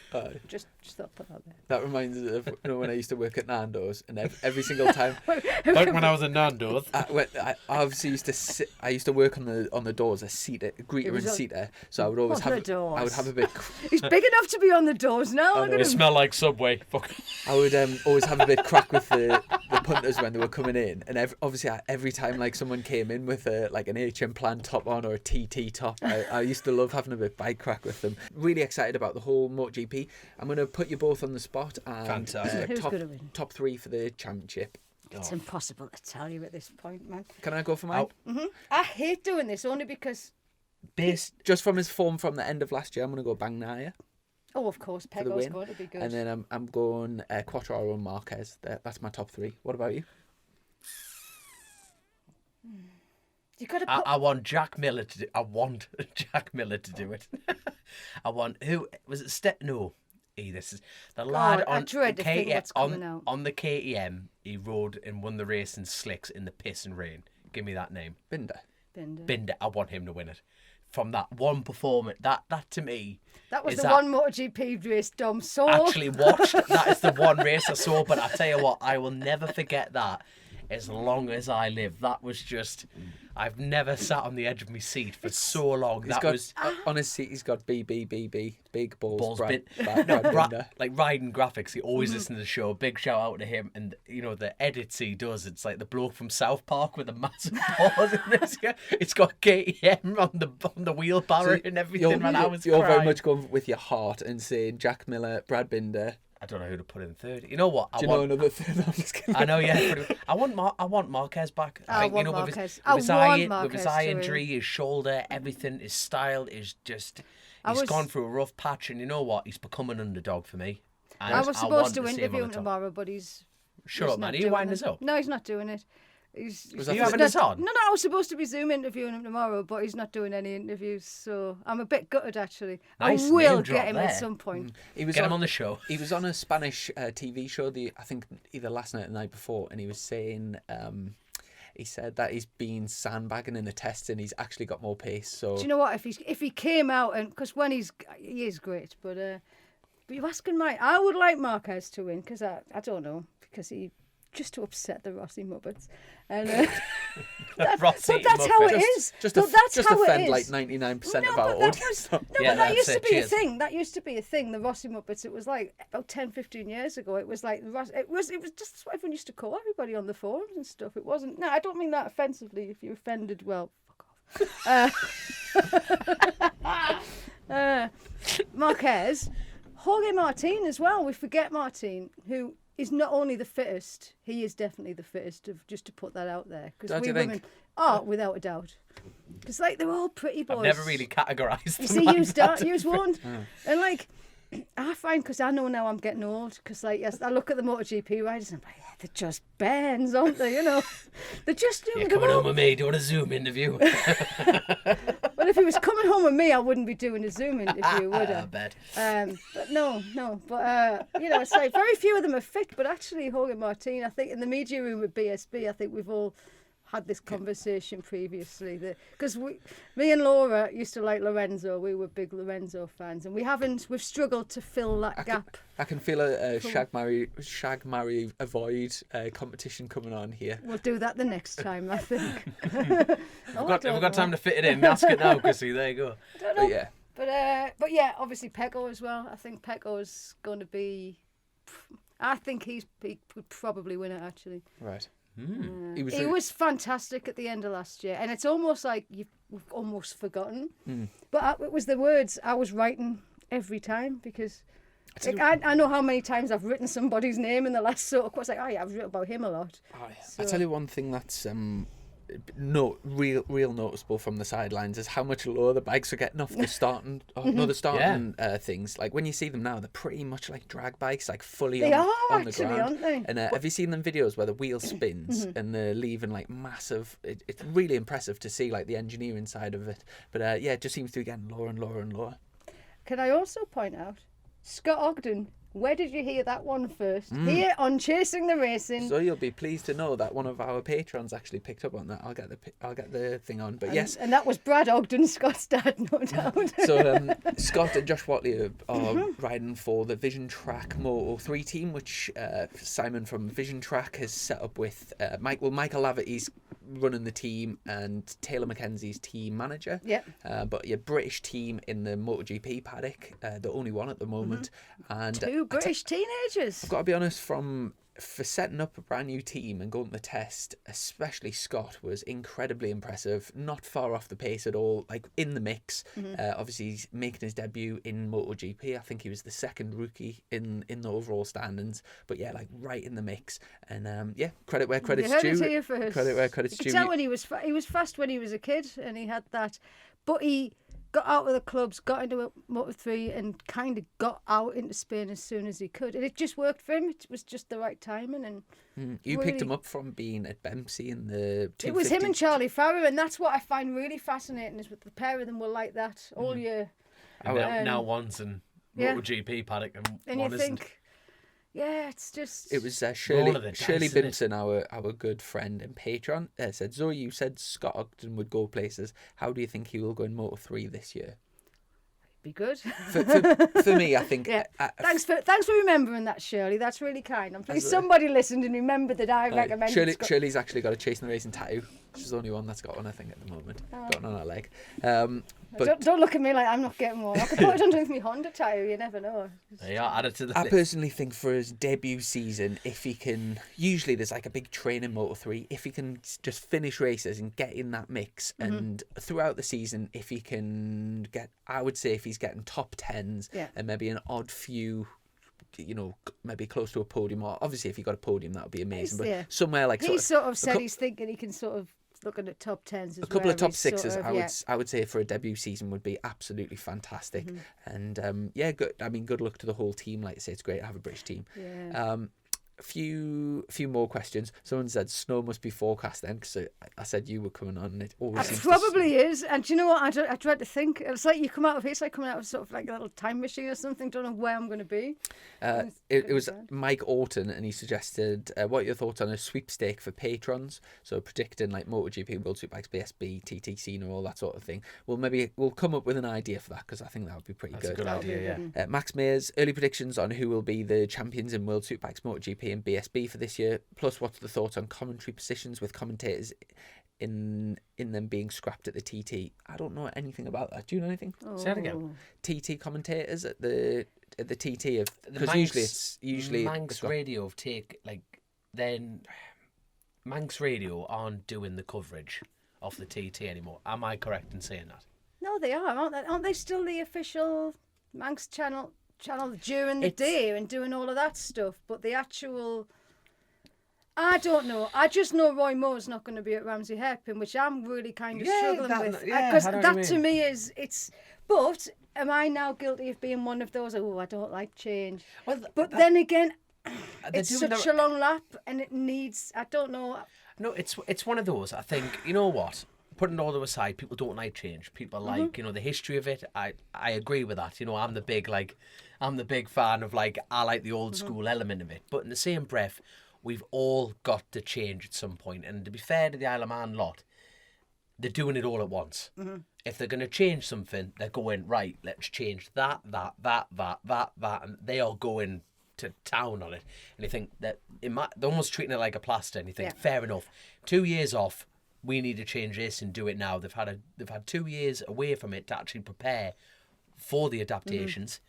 Just thought put that there. That reminds me of when I used to work at Nando's, and every single time. Like when I was in Nando's. I obviously used to sit. I used to work on the doors as seater, greeter and seater. So I would always have. I would have a bit. He's big enough to be on the doors now. Look at They him. smell like Subway. Fuck. I would always have a bit crack with the punters when they were coming in, and obviously every time like someone came in with like an HM Plant top on or a TT top, I used to love having a bit bite crack with them. Really excited about the whole MotoGP. I'm going to put you both on the spot and Fantastic. Who's gonna win? top 3 for the championship. It's impossible to tell you at this point, man. Can I go for mine? I hate doing this only because. Just from his form from the end of last year, I'm going to go Bagnaia. Oh, of course, for the Pego's win. going to be good. And then I'm going Quartararo and Marquez. That's my top 3. What about you? You got to put. I want Jack Miller to do. I want Jack Miller to do it. I want who was it? No, this is the lad I on dread to think what's coming out. on the KTM. He rode and won the race in slicks in the piss and rain. Give me that name, Binder. Binder. I want him to win it. From that one performance, that to me. That was the one MotoGP race Dom saw. Actually watched. That is the one race I saw. But I tell you what, I will never forget that as long as I live. That was just. I've never sat on the edge of my seat for so long. On his seat, he's got BBBB, big balls. like riding graphics. He always listens to the show. Big shout out to him. And you know the edits he does. It's like the bloke from South Park with a massive balls in this. It's got KTM on the wheelbarrow and everything. You're very much going with your heart and saying Jack Miller, Brad Binder. I don't know who to put in third. You know what? Do you know another third? I'm just kidding. I know, yeah. I want Marquez back. I think, want Marquez. Marquez. With his eye injury, his shoulder, everything, his style is just. He's gone through a rough patch, and you know what? He's become an underdog for me. I was supposed to interview him tomorrow, but he's. Shut up, man. Are you winding us up? No, he's not doing it. Are you having us on? No, I was supposed to be Zoom interviewing him tomorrow, but he's not doing any interviews, so I'm a bit gutted actually. Nice I will name drop get him there. at some point. Get him on the show. He was on a Spanish TV show, I think either last night or the night before, and he was saying, he said that he's been sandbagging in the tests and he's actually got more pace. So do you know what? If he came out and because when he is great, but you're asking I would like Marquez to win because I don't know because he. Just to upset the Rossi Muppets, and but that's how it is. Just that's how offend it is. like 99% of our audience. But that used to be a thing. That used to be a thing. The Rossi Muppets. It was like about 10, 15 years ago. It was like it was just what everyone used to call everybody on the forums and stuff. It wasn't. No, I don't mean that offensively. If you offended, well, fuck off. Marquez, Jorge Martin as well. We forget Martin, who. Is not only the fittest, he is definitely the fittest. Just to put that out there, because we women are without a doubt. Because like they're all pretty boys. I've never really categorised. You see, you won't, and like I find because I know now I'm getting old. Because like yes, I look at the MotoGP riders and I'm like, yeah, they're just bands, aren't they? You know, they're just doing. Coming home with me, doing a Zoom interview. Well, if he was coming home with me, I wouldn't be doing a Zoom interview, would I? I bet. But no. But, you know, it's like very few of them are fit. But actually, Jorge Martin, I think in the media room with BSB, I think we've all had this conversation previously. Because me and Laura used to like Lorenzo. We were big Lorenzo fans. And we've struggled to fill that gap. I can feel a shag, marry, avoid competition coming on here. We'll do that the next time, I think. We've got time to fit it in. Ask it now, Chrissy. There you go. I don't know. But yeah, obviously Pecco as well. I think Pecco's going to be. I think he would probably win it actually. Right. He was fantastic at the end of last year, and it's almost like we've almost forgotten. But it was the words I was writing every time because. Like, I know how many times I've written somebody's name in the last sort of course. Like, oh yeah, I've written about him a lot. Oh, yeah. So- I tell you one thing that's real noticeable from the sidelines is how much lower the bikes are getting off the starting things. Like when you see them now, they're pretty much like drag bikes, like fully They on, are on the actually, ground. aren't they? And have you seen them videos where the wheel spins and they're leaving like massive? It's really impressive to see like the engineering side of it. But yeah, it just seems to be getting lower and lower and lower. Can I also point out, Scott Ogden, where did you hear that one first? Here on Chasing the Racin. So you'll be pleased to know that one of our patrons actually picked up on that. I'll get the thing on. But yes, And that was Brad Ogden, Scott's dad, no doubt. so Scott and Josh Watley are riding for the Vision Track Moto 3 team, which Simon from Vision Track has set up with Michael Laverty's running the team and Taylor Mackenzie's team manager. Yep. But your British team in the MotoGP paddock, the only one at the moment. And Two British teenagers. I've got to be honest, for setting up a brand new team and going to the test, especially Scott was incredibly impressive. Not far off the pace at all, like in the mix. Obviously, he's making his debut in MotoGP. I think he was the second rookie in the overall standings. But yeah, like right in the mix. And yeah, credit where credit's You heard due. it here first. Credit where credit's You could due. tell when he was fast when he was a kid, and he had that. But he got out of the clubs, got into Moto3, and kind of got out into Spain as soon as he could, and it just worked for him. It was just the right timing, and You really, picked him up from being at Bempsey in the 250. It was him and Charlie Farrer, and that's what I find really fascinating is with the pair of them were like that all year. And now one's in yeah. MotoGP paddock and you one isn't. think, yeah, it's just. It was Roll Shirley of the dice, Shirley isn't it? Bimson, our good friend and patron, said, Zoe, you said Scott Ogden would go places. How do you think he will go in Moto 3 this year? Be good. For me, I think. Yeah. Thanks for remembering that, Shirley. That's really kind. I'm pleased somebody listened and remembered that I recommended. Shirley's actually got a Chasin The Racin tattoo. She's the only one that's got one, I think, at the moment. Got one on her leg. But Don't look at me like I'm not getting one. I could put it underneath my Honda tyre. You never know. They are added to the I list. personally think for his debut season, if he can, usually there's like a big train in Moto 3, if he can just finish races and get in that mix, and throughout the season, if he can get, I would say if he's getting top 10s and maybe an odd few, you know, maybe close to a podium, or obviously if he got a podium, that would be amazing, but somewhere like He sort of said he's thinking he can sort of looking at top 10s as a couple of top he's sixes, sort of, I would say for a debut season would be absolutely fantastic. And yeah, good. I mean, good luck to the whole team. Like I say, it's great to have a British team. Yeah. A few more questions. Someone said snow must be forecast then, because I said you were coming on, and it always It seems probably is. And do you know what? I tried to think. It's like you come out of here, it's like coming out of sort of like a little time machine or something. Don't know where I'm going to be. It was Mike Orton, and he suggested what are your thoughts on a sweepstake for patrons? So predicting like MotoGP, World Superbikes, BSB, TTC, and all that sort of thing. We'll come up with an idea for that, because I think that would be pretty That's good. a good idea, yeah. Max Mayer's early predictions on who will be the champions in World Superbikes, MotoGP, and BSB for this year. Plus, what's the thoughts on commentary positions with commentators in them being scrapped at the TT? I don't know anything about that. Do you know anything? Say it again. TT commentators at the TT, because usually Manx Radio Manx Radio aren't doing the coverage of the TT anymore. Am I correct in saying that? No, they are, aren't they? Aren't they still the official Manx channel during the day and doing all of that stuff? But the actual, I don't know. I just know Roy Moore's not going to be at Ramsey Hairpin, which I'm really kind of struggling with. Because that to me is, it's, but am I now guilty of being one of those, oh, I don't like change? Well, but then again, it's doing such a long lap and it needs, I don't know. No, it's one of those. I think, you know what? Putting it all to the side, people don't like change. People like, you know, the history of it. I agree with that. You know, I'm the big fan of like, I like the old school element of it. But in the same breath, we've all got to change at some point. And to be fair to the Isle of Man lot, they're doing it all at once. If they're going to change something, they're going, right, let's change that, and they are going to town on it. And you think that they're almost treating it like a plaster, and you think, fair enough, 2 years off, we need to change this and do it now. They've had 2 years away from it to actually prepare for the adaptations.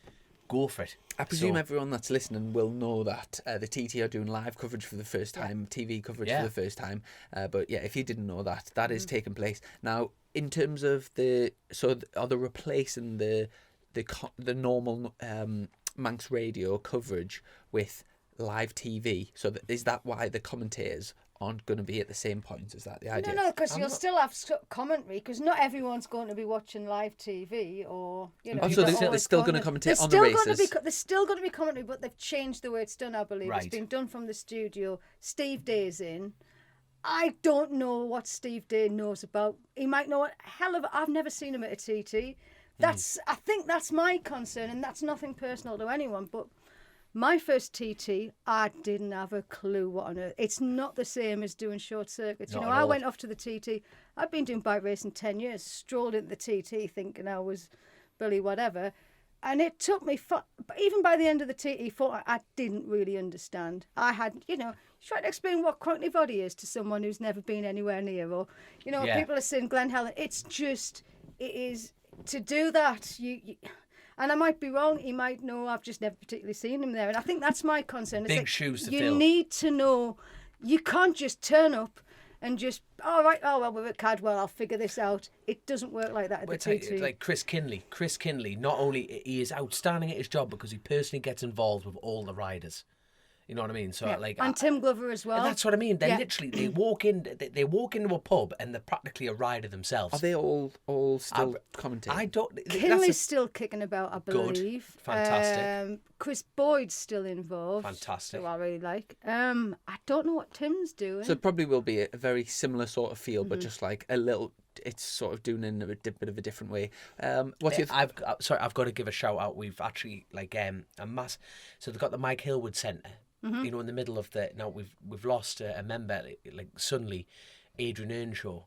Go for it. I presume everyone that's listening will know that the TT are doing live coverage for the first time, TV coverage for the first time. But yeah, if you didn't know that, that is taking place now. In terms of are they replacing the normal Manx radio coverage with live TV. So is that why the commentators aren't going to be at the same point? Is that the idea? No, because you'll still have commentary, because not everyone's going to be watching live TV or, so they're still going to commentate on the races? There's still going to be commentary, but they've changed the way it's done, I believe. Right. It's been done from the studio. Steve Day's in. I don't know what Steve Day knows about. He might know a hell of... I've never seen him at a TT. I think that's my concern, and that's nothing personal to anyone, but... My first TT, I didn't have a clue what on earth. It's not the same as doing short circuits. I went off to the TT. I've been doing bike racing 10 years, strolled into the TT thinking I was Billy whatever. And it took me, even by the end of the TT, I didn't really understand. I had, trying to explain what Cronkley Body is to someone who's never been anywhere near. Or, people are saying Glen Helen. It is, to do that, and I might be wrong. He might know. I've just never particularly seen him there. And I think that's my concern. It's Big shoes to fill. You need to know. You can't just turn up and just, we're at Cadwell, I'll figure this out. It doesn't work like that at the TT. It's like Chris Kinley. Chris Kinley, not only he is outstanding at his job because he personally gets involved with all the riders. You know what I mean? So and Tim Glover as well. That's what I mean. They literally they walk into a pub and they're practically a rider themselves. Are they all still commentating? I don't. Kinley's still kicking about, I believe. Good. Fantastic. Chris Boyd's still involved. Fantastic. Who I really like. I don't know what Tim's doing. So it probably will be a very similar sort of feel, but just like a little. It's sort of doing it in a bit of a different way. I've got to give a shout out. We've actually so they've got the Mike Hillwood Centre. In the middle of now we've lost a member like suddenly, Adrian Earnshaw.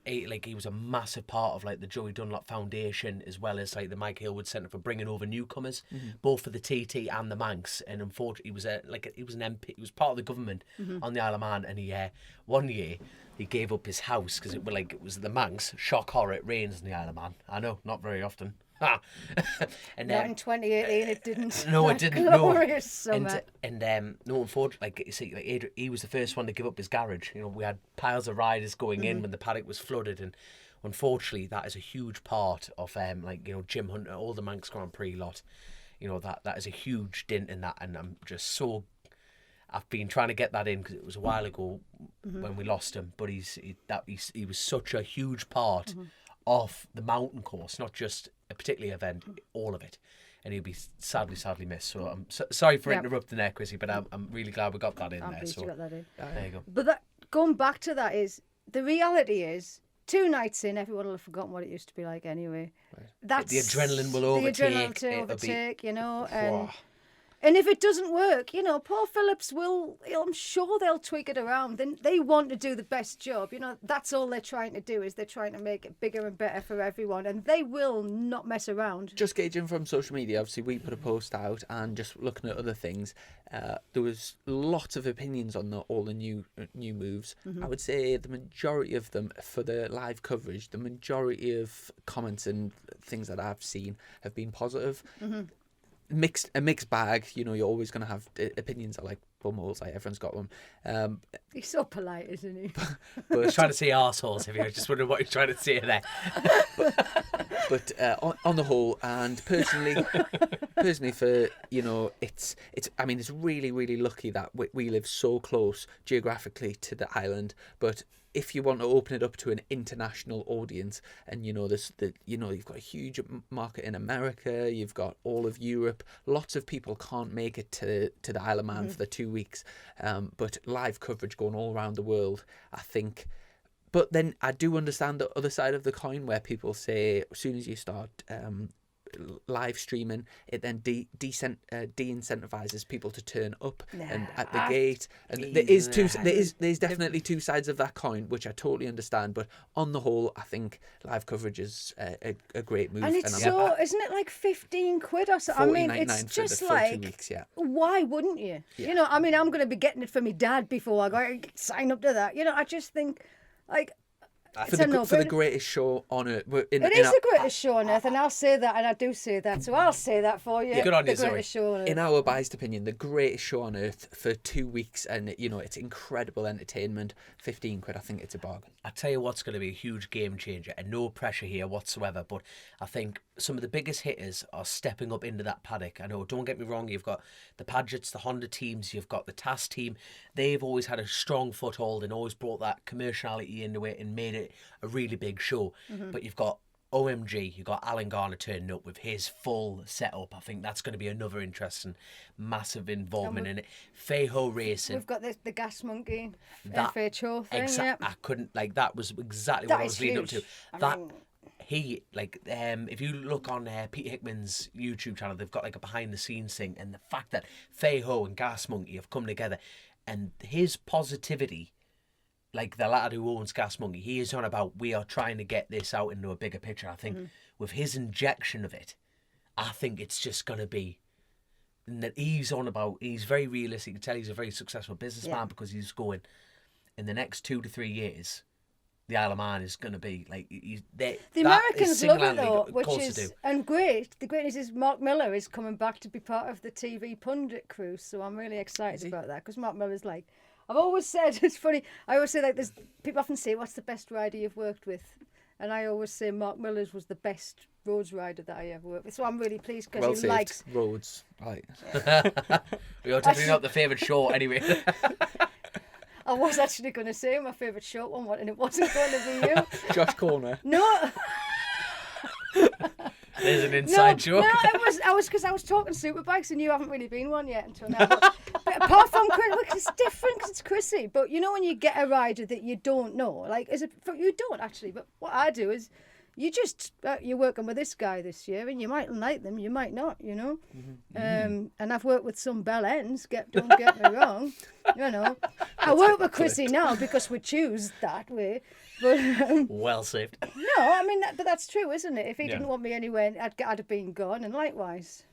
He was a massive part of like the Joey Dunlop Foundation as well as like the Mike Hillwood Centre for bringing over newcomers, both for the TT and the Manx. And unfortunately, he was an MP. He was part of the government on the Isle of Man, and he one year he gave up his house because it was the Manx. Shock horror! It rains in the Isle of Man. I know, not very often. And not in 2018, it didn't. No, it didn't. Glorious summer. No, unfortunately, he was the first one to give up his garage. We had piles of riders going in when the paddock was flooded, and unfortunately, that is a huge part of Jim Hunter, all the Manx Grand Prix lot. That is a huge dint in that, and I'm just so. I've been trying to get that in because it was a while ago when we lost him, but he was such a huge part of the mountain course, not just a particular event, all of it, and he'll be sadly missed. So I'm sorry for interrupting there, Chrissy, but I'm really glad we got that in. I'm pleased you got that in. There you go. But going back to that is the reality is 2 nights in, everyone will have forgotten what it used to be like anyway. Right. That's the adrenaline will overtake. The adrenaline will overtake, and if it doesn't work, Paul Phillips will, I'm sure they'll tweak it around. Then they want to do the best job. That's all they're trying to do, is they're trying to make it bigger and better for everyone. And they will not mess around. Just gauging from social media, obviously we put a post out, and just looking at other things, there was lots of opinions on all the new moves. I would say the majority of them for the live coverage, the majority of comments and things that I've seen have been positive. A mixed bag. You're always going to have opinions that like bumholes. Like everyone's got them. He's so polite, isn't he? But he's trying to say arseholes. If you're just wondering what he's trying to say there. but on the whole, and personally, for it's. I mean, it's really lucky that we live so close geographically to the island, but. If you want to open it up to an international audience, and you've got a huge market in America, you've got all of Europe. Lots of people can't make it to the Isle of Man for the 2 weeks, but live coverage going all around the world, I think. But then I do understand the other side of the coin, where people say as soon as you start live streaming, it then de-incentivizes people to turn up and at the gate, and there's definitely 2 sides of that coin, which I totally understand. But on the whole, I think live coverage is a great move, and it's isn't it like 15 quid or something? I mean, it's just like 2 weeks, why wouldn't you? I mean, I'm going to be getting it for my dad before I go sign up to that. I just think like It's a no-brainer. For the greatest show on earth. It is the greatest show on earth, and I'll say that, and I do say that, so I'll say that for you. Good on you, the greatest show on earth. In our biased opinion, the greatest show on earth for 2 weeks, and you know it's incredible entertainment. 15 quid, I think it's a bargain. I tell you what's going to be a huge game changer, and no pressure here whatsoever, but I think some of the biggest hitters are stepping up into that paddock. I know, don't get me wrong, you've got the Padgetts, the Honda teams, you've got the TAS team. They've always had a strong foothold and always brought that commerciality into it and made it a really big show. But you've got OMG, you've got Alan Garner turning up with his full setup. I think that's going to be another interesting, massive involvement in it. Feiho Racing. We've got the Gas Monkey That- FHO thing, yeah. I couldn't, like, that was exactly That what I is was leading up to. huge. If you look on Pete Hickman's YouTube channel, they've got like a behind the scenes thing, and the fact that Feiho and Gas Monkey have come together, and his positivity, like the lad who owns Gas Monkey, he is on about, we are trying to get this out into a bigger picture. I think with his injection of it, I think it's just going to be, and that he's on about, he's very realistic. You can tell he's a very successful businessman because he's going, in the next 2 to 3 years, the Isle of Man is going to be like the Americans love it though, which is and great. The greatness is Mark Miller is coming back to be part of the TV pundit crew, so I'm really excited about that because Mark Miller's like, I've always said, it's funny. I always say like there's people often say, what's the best rider you've worked with, and I always say Mark Miller's was the best roads rider that I ever worked with. So I'm really pleased because he likes roads. Right. You're definitely not the favourite show anyway. I was actually going to say my favourite short one, and it wasn't going to be you. Josh Corner. No. There's an inside joke. No, I was because I was talking superbikes, and you haven't really been one yet until now. But apart from Chris, look, it's different because it's Chrissy. But you know when you get a rider that you don't know, like you don't actually. But what I do is, you're working with this guy this year, and you might like them, you might not, you know. And I've worked with some bell ends. Don't get me wrong, you know. I work with Chrissy now because we choose that way. But well saved. no, I mean, but that's true, isn't it? If he didn't want me anywhere, I'd have been gone. And likewise,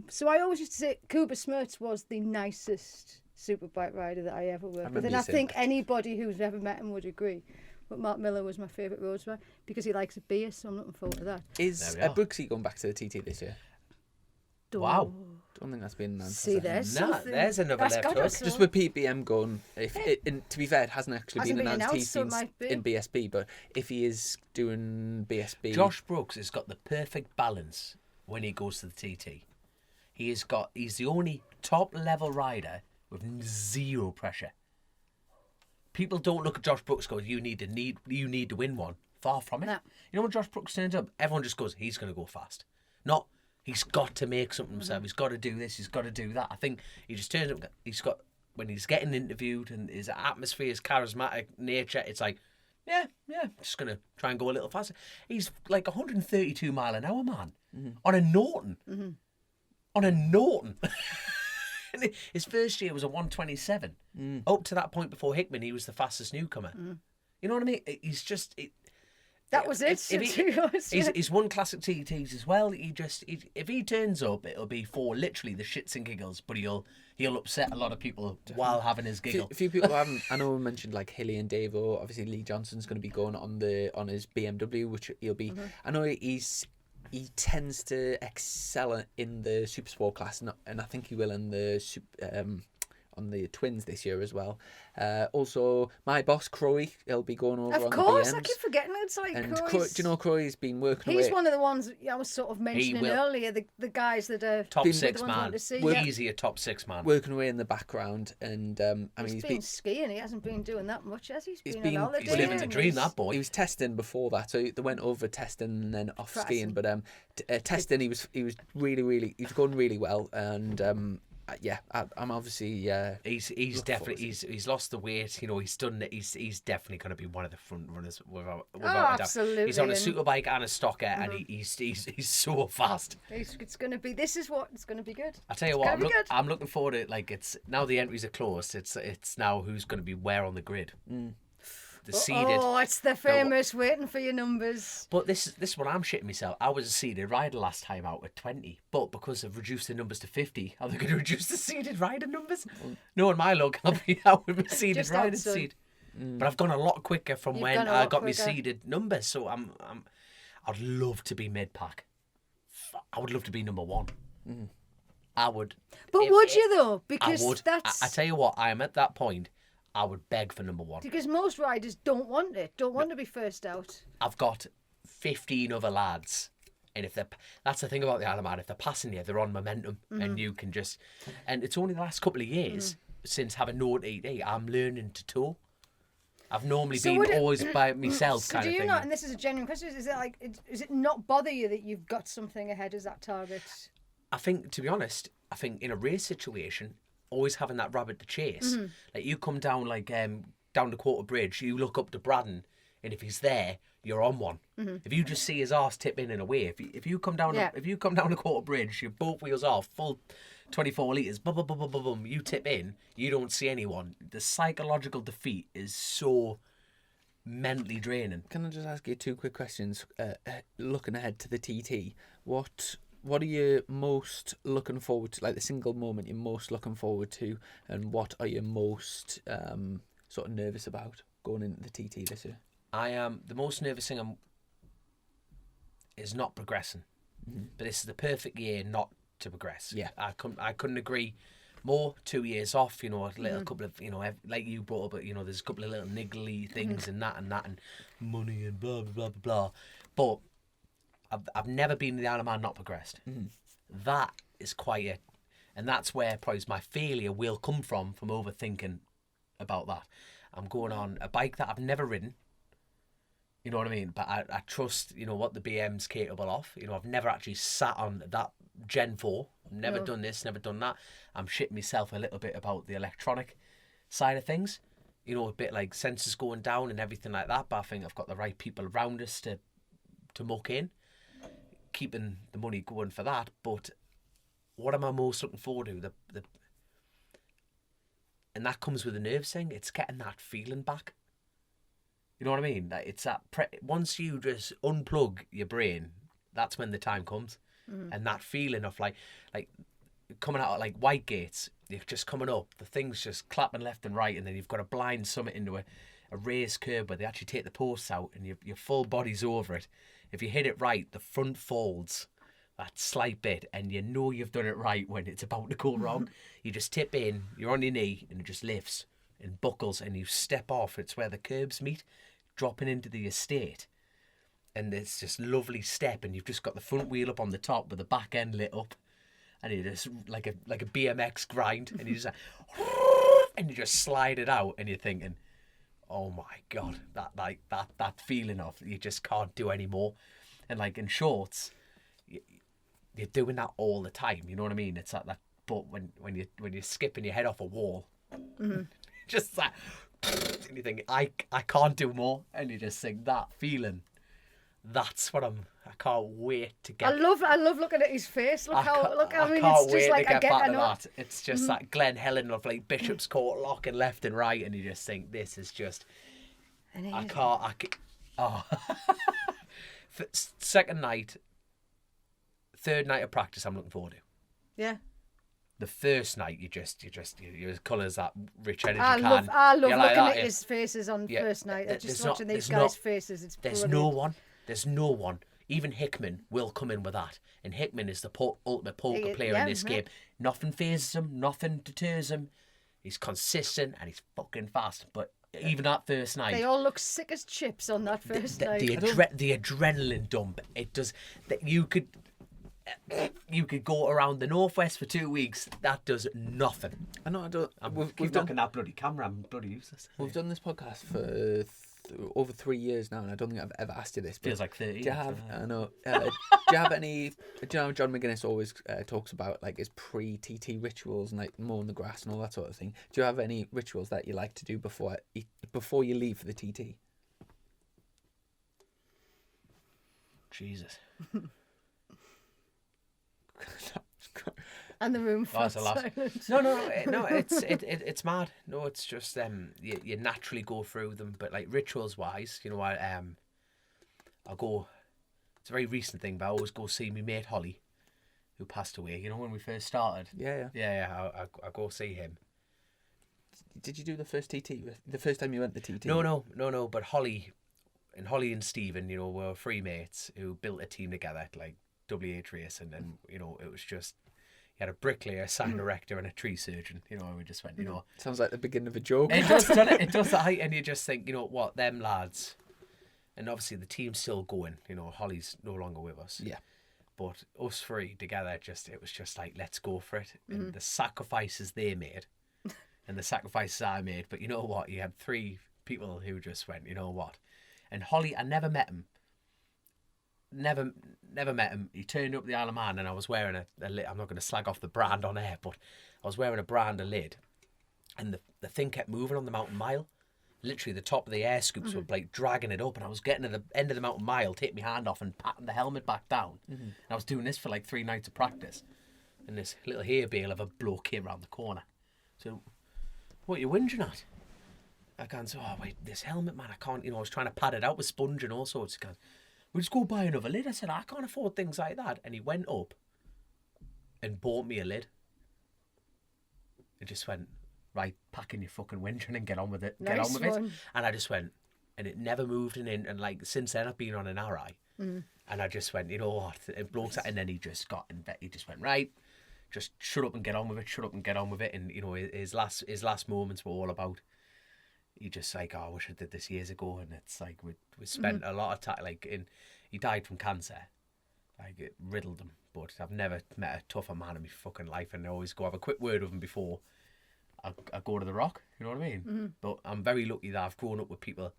so I always used to say Kuba Smertz was the nicest superbike rider that I ever worked with, and I think anybody who's ever met him would agree. But Mark Miller was my favourite roads rider because he likes a beer, so I'm looking forward to that. Is Brooksy going back to the TT this year? Wow. Don't think that's been announced. See, there's there's another left hook. Just with PBM going, to be fair, it hasn't actually been announced he's so it might be. in BSB, but if he is doing BSB... Josh Brooks has got the perfect balance when he goes to the TT. He's the only top level rider with zero pressure. People don't look at Josh Brooks and go, you need to win one. Far from it. No. You know when Josh Brooks turns up, everyone just goes, he's going to go fast. Not, he's got to make something himself. He's got to do this. He's got to do that. I think he just turns up. When he's getting interviewed and his atmosphere, his charismatic nature, it's like, yeah, just going to try and go a little faster. He's like 132 mile an hour, man, on a Norton. On a Norton. His first year was a 127. Up to that point before Hickman, he was the fastest newcomer. You know what I mean? He's just... That was it. He's won classic TTs as well. If he turns up, it'll be for literally the shits and giggles, but he'll upset a lot of people while having his giggle. A few people haven't. I know we mentioned like Hilly and Davo. Obviously, Lee Johnson's going to be going on his BMW, which he'll be. I know he tends to excel in the super sport class, and I think he will in the on the twins this year as well. Also, my boss Croy, he'll be going over. Of course, I keep forgetting it's like Croy's. Do you know Croy's been working away? He's one of the ones I was sort of mentioning earlier. The guys that are top six man, see, easy a top six man, working away in the background, and I mean he's been skiing. He hasn't been doing that much, has he? He's been on holiday. He's living the dream, that boy. He was testing before that, so they went over testing and then off skiing. But testing, he was really he was going really well, and I'm obviously he's definitely he's lost the weight, you know, he's done it. He's definitely going to be one of the front runners without a doubt. Absolutely. He's on a superbike and a stocker, and he's so fast. It's going to be. This is what it's going to be good. I tell you what, I'm looking forward to it. Like, it's now the entries are closed. It's now who's going to be where on the grid. The seeded. Oh, it's the famous waiting for your numbers. But this is what I'm shitting myself. I was a seeded rider last time out at 20, but because they've reduced the numbers to 50, are they going to reduce the seeded rider numbers? No, in my luck, I'll be out with my seeded rider seed. But I've gone a lot quicker from You've when gone a I lot got my quicker. seeded numbers. So I'd love to be mid-pack. I would love to be number 1. I would. But if- would you though? Because I would. that's I tell you what, I am at that point. I would beg for number 1. because most riders don't want it. Don't want to be first out. I've got 15 other lads, and if that's the thing about the Isle of Man, if they're passing you, they're on momentum, and you can just. And it's only the last couple of years since having no TT, I'm learning to tow. I've normally So been would it- always by myself So kind do of you thing. not? And this is a genuine question. Is it like? Is it not bother you that you've got something ahead as that target? I think, to be honest, in a race situation, always having that rabbit to chase. Like you come down down the Quarter Bridge, you look up to Braddon, and if he's there, you're on one. If you just see his arse tip in and away, if you come down if you come down the Quarter Bridge, you're both wheels off, full 24 litres, boom, boom, boom, boom, boom, boom, you tip in, you don't see anyone. The psychological defeat is so mentally draining. Can I just ask you 2 quick questions? Looking ahead to the TT, what are you most looking forward to? Like the single moment you're most looking forward to, and what are you most sort of nervous about going into the TT this year? I am the most nervous thing is not progressing, but this is the perfect year not to progress. Yeah. I couldn't agree more. 2 years off, a little couple of, like you brought up, there's a couple of little niggly things and that and money and blah blah blah blah blah. But I've never been in the Isle of Man not progressed. That is quite it, and that's where probably my failure will come from overthinking about that. I'm going on a bike that I've never ridden. You know what I mean? But I trust, what the BM's capable of. I've never actually sat on that Gen 4. I've never done this, never done that. I'm shitting myself a little bit about the electronic side of things. A bit like sensors going down and everything like that. But I think I've got the right people around us to muck in. Keeping the money going for that. But what am I most looking forward to? And that comes with the nerves thing. It's getting that feeling back. You know what I mean? Like it's that once you just unplug your brain, that's when the time comes, and that feeling of like coming out of like white gates, you're just coming up, the thing's just clapping left and right, and then you've got to blind summit into a raised curb where they actually take the posts out, and your full body's over it. If you hit it right, the front folds that slight bit, and you've done it right when it's about to go wrong. You just tip in, you're on your knee, and it just lifts and buckles, and you step off. It's where the curbs meet, dropping into the estate, and it's just lovely step, and you've just got the front wheel up on the top with the back end lit up, and you just like a BMX grind, and you just and you just slide it out, and you're thinking, oh my god, that feeling of you just can't do anymore. And like in shorts, you're doing that all the time. You know what I mean? It's like that. But when you're skipping your head off a wall, just like, and you think I can't do more, and you just think that feeling. That's what I can't wait to get. I love looking at his face. Look how I mean, can't it's just wait like to I get get back I to know. that. It's just that Glen Helen of like Bishop's Court locking left and right, and you just think this is just. And I can't. Second night, third night of practice, I'm looking forward to. Yeah. The first night, you're as colour as that rich energy I can. love You're looking like that, at yeah. his faces on Yeah. first night. There's Just not- watching these there's guys' not- faces. It's There's brilliant. no one. Even Hickman will come in with that. And Hickman is the ultimate poker player yeah, in this yeah. game. Nothing phases him. Nothing deters him. He's consistent and he's fucking fast. But even that first night, They all look sick as chips on that first night. the adrenaline dump. It does that. You could go around the northwest for 2 weeks. That does nothing. I know. I don't. We've Keep done. knocking that bloody camera. I'm bloody useless. We've done this podcast for over 3 years now, and I don't think I've ever asked you this. But Feels like 30. do you have? I know. Do you have any? Do you know John McGuinness always talks about like his pre-TT rituals and like mowing the grass and all that sort of thing? Do you have any rituals that you like to do before you leave for the TT? Jesus. And the room Oh, felt that's a lot. silent. No. It's mad. No, it's just you naturally go through them, but like rituals wise, I'll go. It's a very recent thing, but I always go see my mate Holly, who passed away. When we first started. Yeah. Yeah. I go see him. Did you do the first TT? The first time you went to TT? No. But Holly and Stephen, you know, were three mates who built a team together, like WH Racing, and you know, it was just. You had a bricklayer, a sign erector, and a tree surgeon. You know, and we just went, you know. Sounds like the beginning of a joke. It does, doesn't it? It does that height, and you just think, you know what, them lads. And obviously the team's still going. You know, Holly's no longer with us. Yeah. But us three together, it was just like, let's go for it. And the sacrifices they made, and the sacrifices I made. But you know what? You had three people who just went, you know what? And Holly, I never met him. Never met him. He turned up the Isle of Man, and I was wearing a lid. I'm not going to slag off the brand on air, but I was wearing a brand lid, and the thing kept moving on the mountain mile. Literally, the top of the air scoops were like dragging it up, and I was getting to the end of the mountain mile, taking my hand off and patting the helmet back down. And I was doing this for like 3 nights of practice, and this little hay bale of a bloke came around the corner. So, what are you whinging at? I can't say, oh wait, this helmet, man, I can't. You know, I was trying to pad it out with sponge and all sorts. He goes, we'll just go buy another lid. I said, I can't afford things like that. And he went up and bought me a lid. It just went, right, packing your fucking whinging and get on with it. Get on with it. And I just went, and it never moved an inch. And like, since then, I've been on an RI. And I just went, you know what? It blows that. And then he just got in bed. He just went, right, just shut up and get on with it. Shut up and get on with it. And, you know, his last moments were all about, he just like, oh, I wish I did this years ago. And it's like, we spent a lot of time, like, he died from cancer. Like, it riddled him. But I've never met a tougher man in my fucking life. And I always go have a quick word with him before I go to the Rock. You know what I mean? But I'm very lucky that I've grown up with people.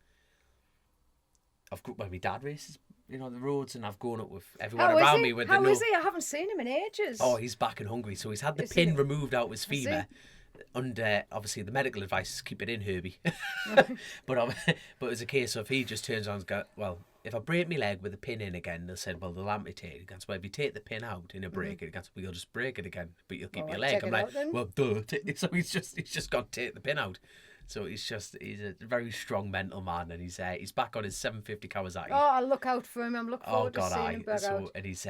When my dad races, you know, the roads, and I've grown up with everyone around me. How is he? I haven't seen him in ages. Oh, he's back in Hungary. So he's had the pin removed out of his femur. Under obviously the medical advice is keep it in, Herbie. but it's a case of he just turns on and goes, well, if I break my leg with the pin in again, they said, well, they'll amputate it. He goes, well, if you take the pin out in a break, it goes, well, you'll just break it again, but you'll keep your leg. I'm like, well, duh. So he's just got to take the pin out. So he's a very strong mental man, and he's back on his 750 Kawasaki. Oh, I'll look out for him. I'm looking forward to seeing him back out. And he's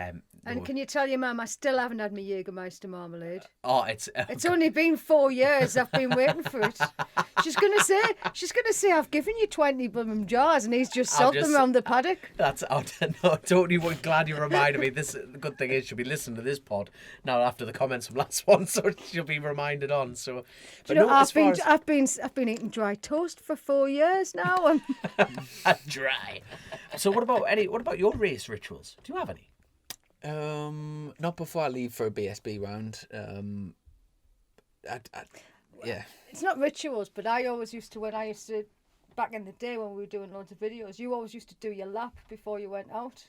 and can you tell your mum I still haven't had my Jägermeister marmalade? Oh, it's only been 4 years. I've been waiting for it. She's gonna say I've given you 20 blooming jars, and he's just sold them around the paddock. Totally glad you reminded me. The good thing is she'll be listening to this pod now after the comments from last one, so she'll be reminded on. So, but you know, I've been eating dry toast for 4 years now. Dry. So what about your race rituals? Do you have any? Not before I leave for a BSB round. Yeah. It's not rituals, but I always used to, back in the day when we were doing loads of videos, you always used to do your lap before you went out.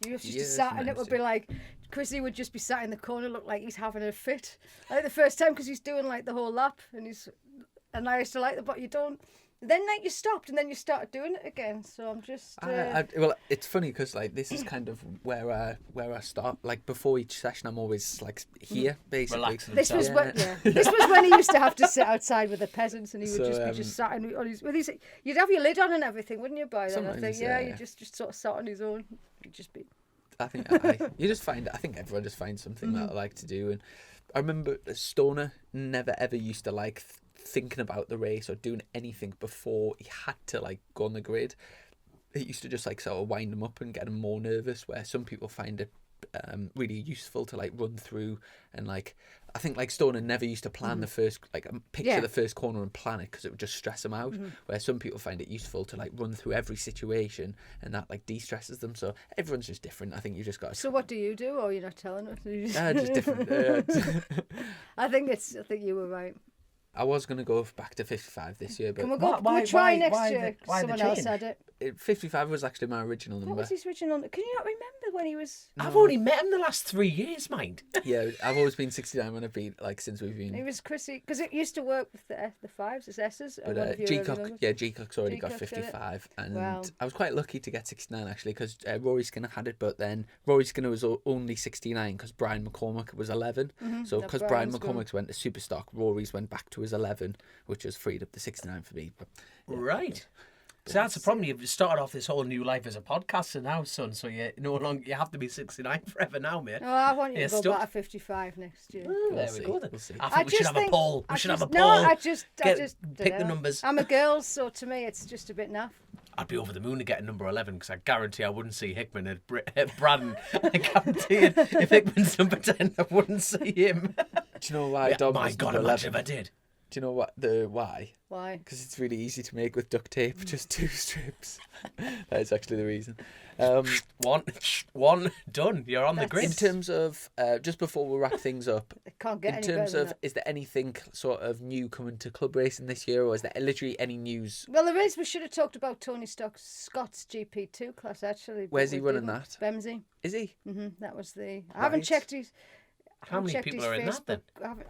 You used to sat, and it would be like, Chrissy would just be sat in the corner, look like he's having a fit. Like the first time, because he's doing like the whole lap, and I used to like that, but you don't. Then like you stopped, and then you started doing it again. So I'm just. Well, it's funny because like this is kind of where I start. Like before each session, I'm always like here basically. Relaxing. This was when he used to have to sit outside with the peasants, and he would just be just sat on his. You'd have your lid on and everything, wouldn't you? By then, I think you just sort of sat on his own. You'd just be. I think you just find. I think everyone just finds something that I like to do, and I remember Stoner never ever used to like thinking about the race or doing anything before he had to like go on the grid. It used to just like sort of wind him up and get him more nervous, where some people find it really useful to like run through, and like I think like Stoner never used to plan the first picture the first corner and plan it because it would just stress him out, where some people find it useful to like run through every situation, and that like de-stresses them. So everyone's just different. I think you just got to... So what do you do? Or you're not telling us? Just different. I think you were right. I was going to go back to 55 this year, but... We'll try next year. Someone else had it. 55 was actually my original number. What was his original number? Can you not remember when he was... No. I've only met him the last 3 years, mind. Yeah, I've always been 69 when I've been, like, since we've been... He was Chrissy, because it used to work with the fives, the S's. But G-Cock's already got 55. And wow. I was quite lucky to get 69, actually, because Rory Skinner had it, but then Rory Skinner was only 69 because Brian McCormack was 11. So because Brian McCormack's went to Superstock, Rory's went back to his 11, which has freed up the 69 for me. But, yeah. Right. So that's the problem. You've started off this whole new life as a podcaster now, son. So you no longer you have to be 69 forever now, mate. Oh, I want you Yeah, to go stuff. back to 55 next year. There see. we go. Then. We'll see. I think we should have a poll. We should have a poll. No, I just pick the numbers. I'm a girl, so to me it's just a bit naff. I'd be over the moon to get a number 11 because I guarantee I wouldn't see Hickman at Braddon. I guarantee it. If Hickman's number 10, I wouldn't see him. Do you know why? Yeah, Dom my is God, number imagine 11? if I did. Do you know why? Why? Because it's really easy to make with duct tape, just 2 strips. That is actually the reason. One done. You're on the grid. In terms of, just before we wrap things up, It can't get in any terms better of, than is there anything sort of new coming to club racing this year, or is there literally any news? that. Well, there is. We should have talked about Tony Scott's GP2 class actually. but Where's he we running didn't. that? Bemsey. Is he? That was the. I haven't Right. checked his. How many people are in that then? I don't know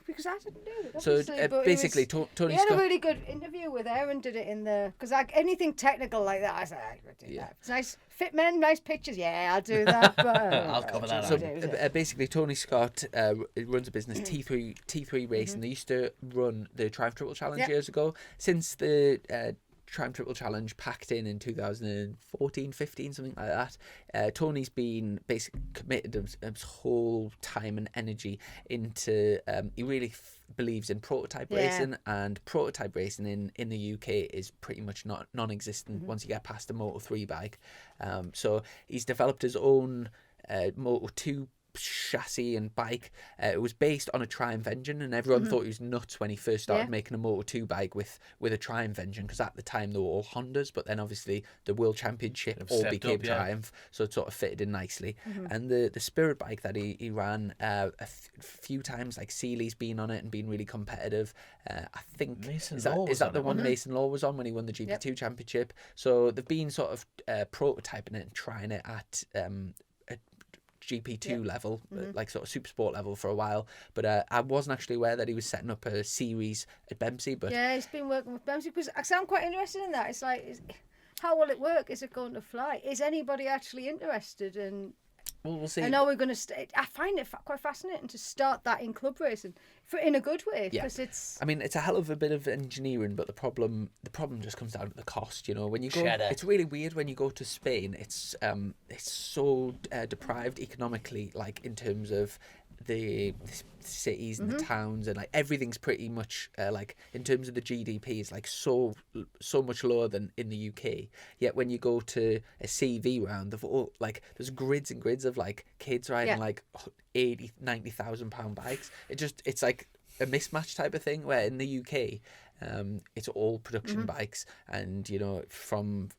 because I didn't do it. So obviously, but basically, he was, Tony he had Scott. a really good interview with Aaron. Did it in the because anything technical like that, I said I could do that. It's nice fit men, nice pictures. Yeah, I'll do that. But I'll cover that So up. basically, Tony Scott runs a business, T3 Racing. They used to run the Triumph Triple Challenge Yep. years ago. Since the Triumph Triple Challenge packed in 2014, 15, something like that, Tony's been basically committed his whole time and energy into. He really believes in prototype racing, and prototype racing in the UK is pretty much non-existent once you get past a Moto 3 bike. So he's developed his own Moto 2 chassis and bike. It was based on a Triumph engine, and everyone thought he was nuts when he first started making a Moto 2 bike with a Triumph engine, because at the time they were all Hondas, but then obviously the World Championship all stepped became up, yeah. Triumph, so it sort of fitted in nicely. And the Spirit bike that he ran a few times, like Seeley's been on it and been really competitive. I think Mason is Law was that on the it, one wasn't Mason Law was on when he won the GP2 championship. So they've been sort of prototyping it and trying it at GP2 level, like sort of super sport level for a while. But I wasn't actually aware that he was setting up a series at Bempsey. But yeah, he's been working with Bemsey because I'm quite interested in that. It's like, how will it work? Is it going to fly? Is anybody actually interested in? we'll see. I know we're going to. I find it quite fascinating to start that in club racing, in a good way, because it's. I mean, it's a hell of a bit of engineering, but the problem just comes down to the cost. You know, when you go, Cheddar. it's really weird when you go to Spain. It's so deprived economically, like in terms of the cities and the towns, and like everything's pretty much like in terms of the GDP is like so much lower than in the UK. Yet when you go to a CV round, they've all like there's grids and grids of like kids riding like 80,000-90,000 pound bikes. It's like a mismatch type of thing, where in the UK it's all production bikes, and you know from.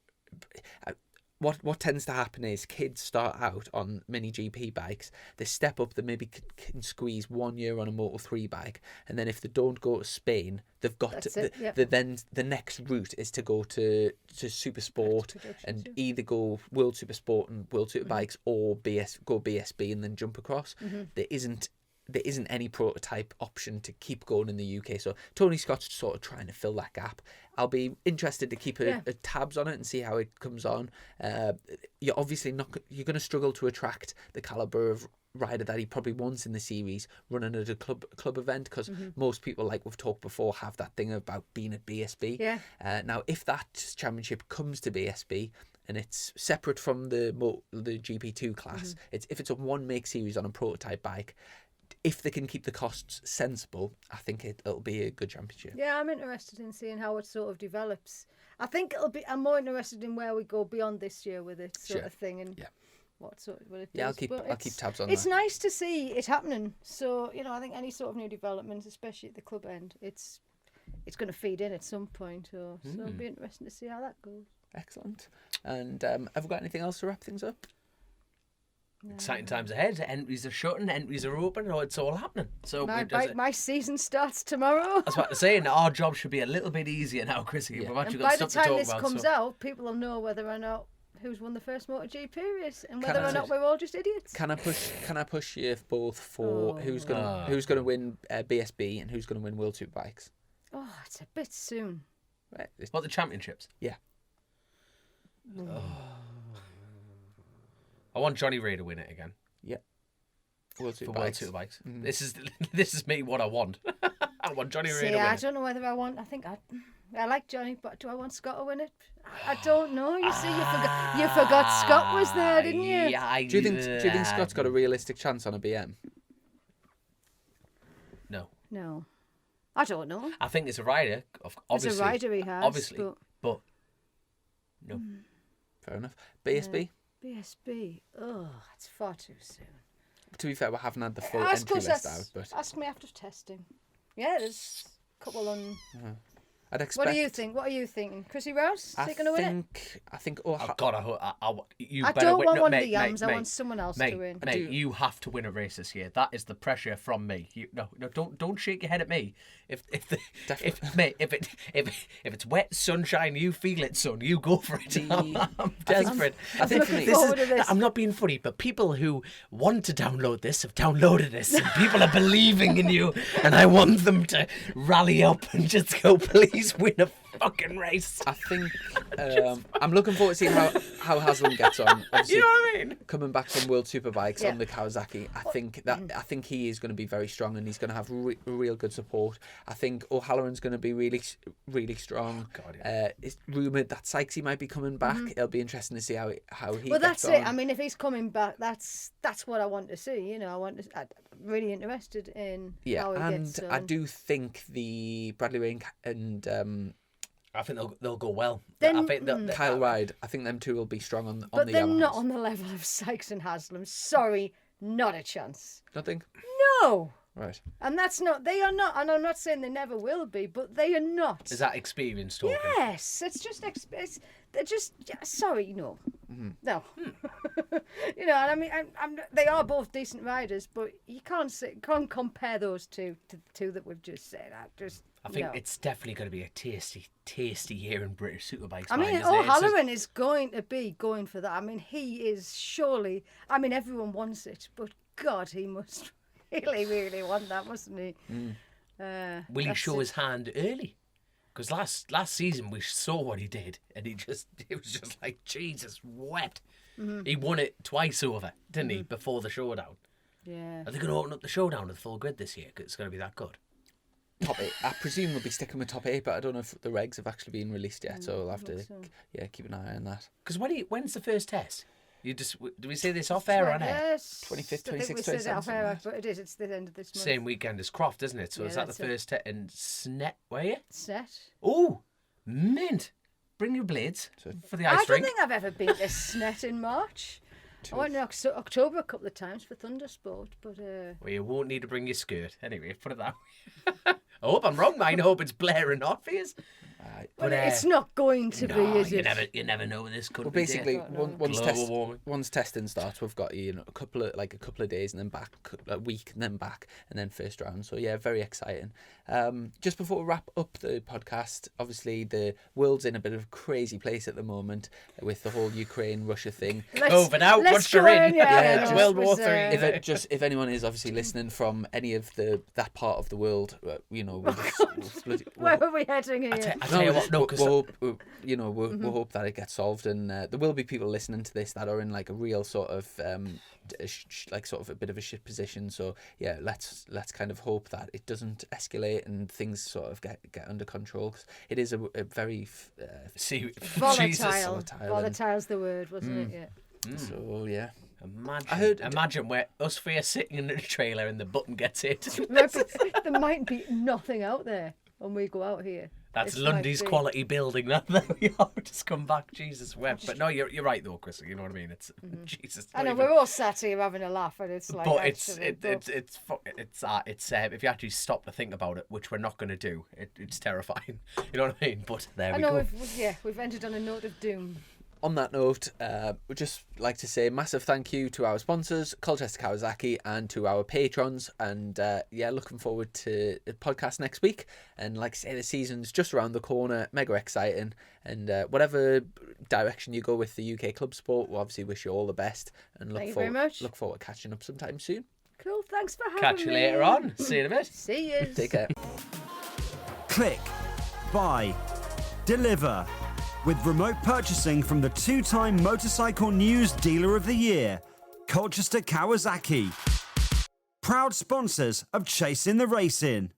What tends to happen is kids start out on mini GP bikes, they step up, they maybe can squeeze 1 year on a Moto 3 bike, and then if they don't go to Spain, they've got then the next route is to go to Super Sport and either go World Super Sport and World Super Bikes, or go BSB and then jump across. There isn't any prototype option to keep going in the UK. So Tony Scott's sort of trying to fill that gap. I'll be interested to keep a tabs on it and see how it comes on. You're obviously you're going to struggle to attract the caliber of rider that he probably wants in the series running at a club event, because most people, like we've talked before, have that thing about being at BSB. Now, if that championship comes to BSB, and it's separate from the GP2 class, if it's a one make series on a prototype bike, if they can keep the costs sensible, I think it'll be a good championship. Yeah, I'm interested in seeing how it sort of develops. I think I'm more interested in where we go beyond this year with it sort of thing, and what sort of what it does. I'll keep tabs on It's that. nice to see it happening. So I think any sort of new developments, especially at the club end, it's going to feed in at some point. So it'll be interesting to see how that goes. Excellent. And have we got anything else to wrap things up? Exciting times ahead. Entries are shutting, entries are open, it's all happening. So My season starts tomorrow. I was about to say, and our job should be a little bit easier now, Chrissy. We've actually And got by the stuff to time talk this about. comes out, people will know whether or not who's won the first MotoGP race, and whether or not we're all just idiots. Can I push you both for who's gonna win BSB and who's gonna win World Superbikes? Oh, it's a bit soon. Right. What, the championships? Yeah. I want Johnny Ray to win it again. Yeah. World For World Superbikes. Superbikes. This is me what I want. I want Johnny Ray to win I it. don't know whether I want. I think I like Johnny, but do I want Scott to win it? I don't know. You see, you forgot Scott was there, didn't you? Yeah, Do you think Scott's got a realistic chance on a BM? No. No. I don't know. I think it's a rider. Obviously, It's a rider he has. obviously, but no. Fair enough. BSB? BSB. Oh, it's far too soon. To be fair, we haven't had the full I entry suppose list out, but ask me after testing. Yeah, there's a couple on. I'd expect. What do you think? What are you thinking? Chrissy Rouse? Is he going to win it? I think. Oh God, you I better don't win. want No, one mate, of the yams. mate, I want someone else mate, to win. Mate, you have to win a race this year. That is the pressure from me. No, don't shake your head at me. If it's wet sunshine, you feel it, son. You go for it. I'm desperate. I think for me, I'm not being funny, but people who want to download this have downloaded this, and people are believing in you, and I want them to rally up and just go, please win a fucking race. I think I'm looking forward to seeing how Haslam gets on. Obviously, You know what I mean? coming back from World Superbikes Yeah. on the Kawasaki, I think he is going to be very strong, and he's going to have real good support. I think O'Halloran's going to be really strong. Oh, God, yeah. It's rumoured that Sykesy might be coming back. It'll be interesting to see how he Well, gets that's on. it. I mean, if he's coming back, that's what I want to see. You know, I'm really interested in how he gets on. I do think the Bradley Ray and I think they'll go well. Then- I think Kyle Ride, I think them two will be strong on But the they're Yamahas. not on the level of Sykes and Haslam. Sorry, not a chance. Nothing. No. Right. And that's not, they are not, and I'm not saying they never will be, but they are not. Is that experience talking? Yes, it's just, they're just, sorry, no. No. You know, and I mean, they are both decent riders, but you can't compare those two to the two that we've just said. I think no. it's definitely going to be a tasty year in British Superbikes. I mean, isn't it? It's just- O'Halloran is going to be going for that. I mean, he is surely, I mean, everyone wants it, but God, he must really, really want that, mustn't he? Will he that's show it. his hand early? Because last season we saw what he did, and it was just like Jesus wept. He won it twice over, didn't he? Before the showdown. Yeah. Are they going to open up the showdown to the full grid this year? 'Cause it's going to be that good. Top 8. I presume we'll be sticking with top 8, but I don't know if the regs have actually been released yet, so we'll have to keep an eye on that. Because when's the first test? Do we say this off air or on air? Yes. 25th, I think 26th, we said it 27th, off air, but it is. It's the end of this month. Same weekend as Croft, isn't it? So Yeah, is that the that's it. first test in Snet? Were you? Set. Oh, mint! Bring your blades for the I ice don't rink. think I've ever been to Snet in March. I went in October a couple of times for Thundersport, but Well, you won't need to bring your skirt. Anyway, put it that way. I hope I'm wrong, mate. I hope it's blaring hot for you. well, it's not going to be, is you it? you never know with this country. Well, basically, dear. once warming. once testing starts, we've got a couple of days and then back, a week and then back, and then first round. So yeah, very exciting. Just before we wrap up the podcast, obviously the world's in a bit of a crazy place at the moment with the whole Ukraine-Russia thing. Over now, let's watch your go in. in, Yeah, World War was, III. If anyone is obviously listening from any of that part of the world, Where are we heading here? I tell you what, no, because we'll hope that it gets solved, and there will be people listening to this that are in like a real sort of a bit of a shit position. So yeah, let's kind of hope that it doesn't escalate and things sort of get under control. 'Cause it is a very Volatile's the word, wasn't it? Yeah. So yeah. Imagine where us three are sitting in a trailer and the button gets hit. There might be nothing out there when we go out here. That's This Lundy's might be- quality building. That there we are. Just come back, Jesus wept. But no, you're right though, Chris. You know what I mean? It's Jesus. I know don't even- we're all sat here having a laugh, and it's like. But actually, it's if you actually stop to think about it, which we're not going to do, it's terrifying. You know what I mean? But there I we know go. we've ended on a note of doom. On that note, we'd just like to say a massive thank you to our sponsors, Colchester Kawasaki, and to our patrons. And looking forward to the podcast next week. And like I say, the season's just around the corner, mega exciting. And whatever direction you go with the UK Club Sport, we'll obviously wish you all the best. And Thank you very much. Look forward to catching up sometime soon. Cool, thanks for having Catch you me. later on. See you in a bit. See you. Take care. Click, buy, deliver. With remote purchasing from the two-time Motorcycle News Dealer of the Year, Colchester Kawasaki. Proud sponsors of Chasin The Racin.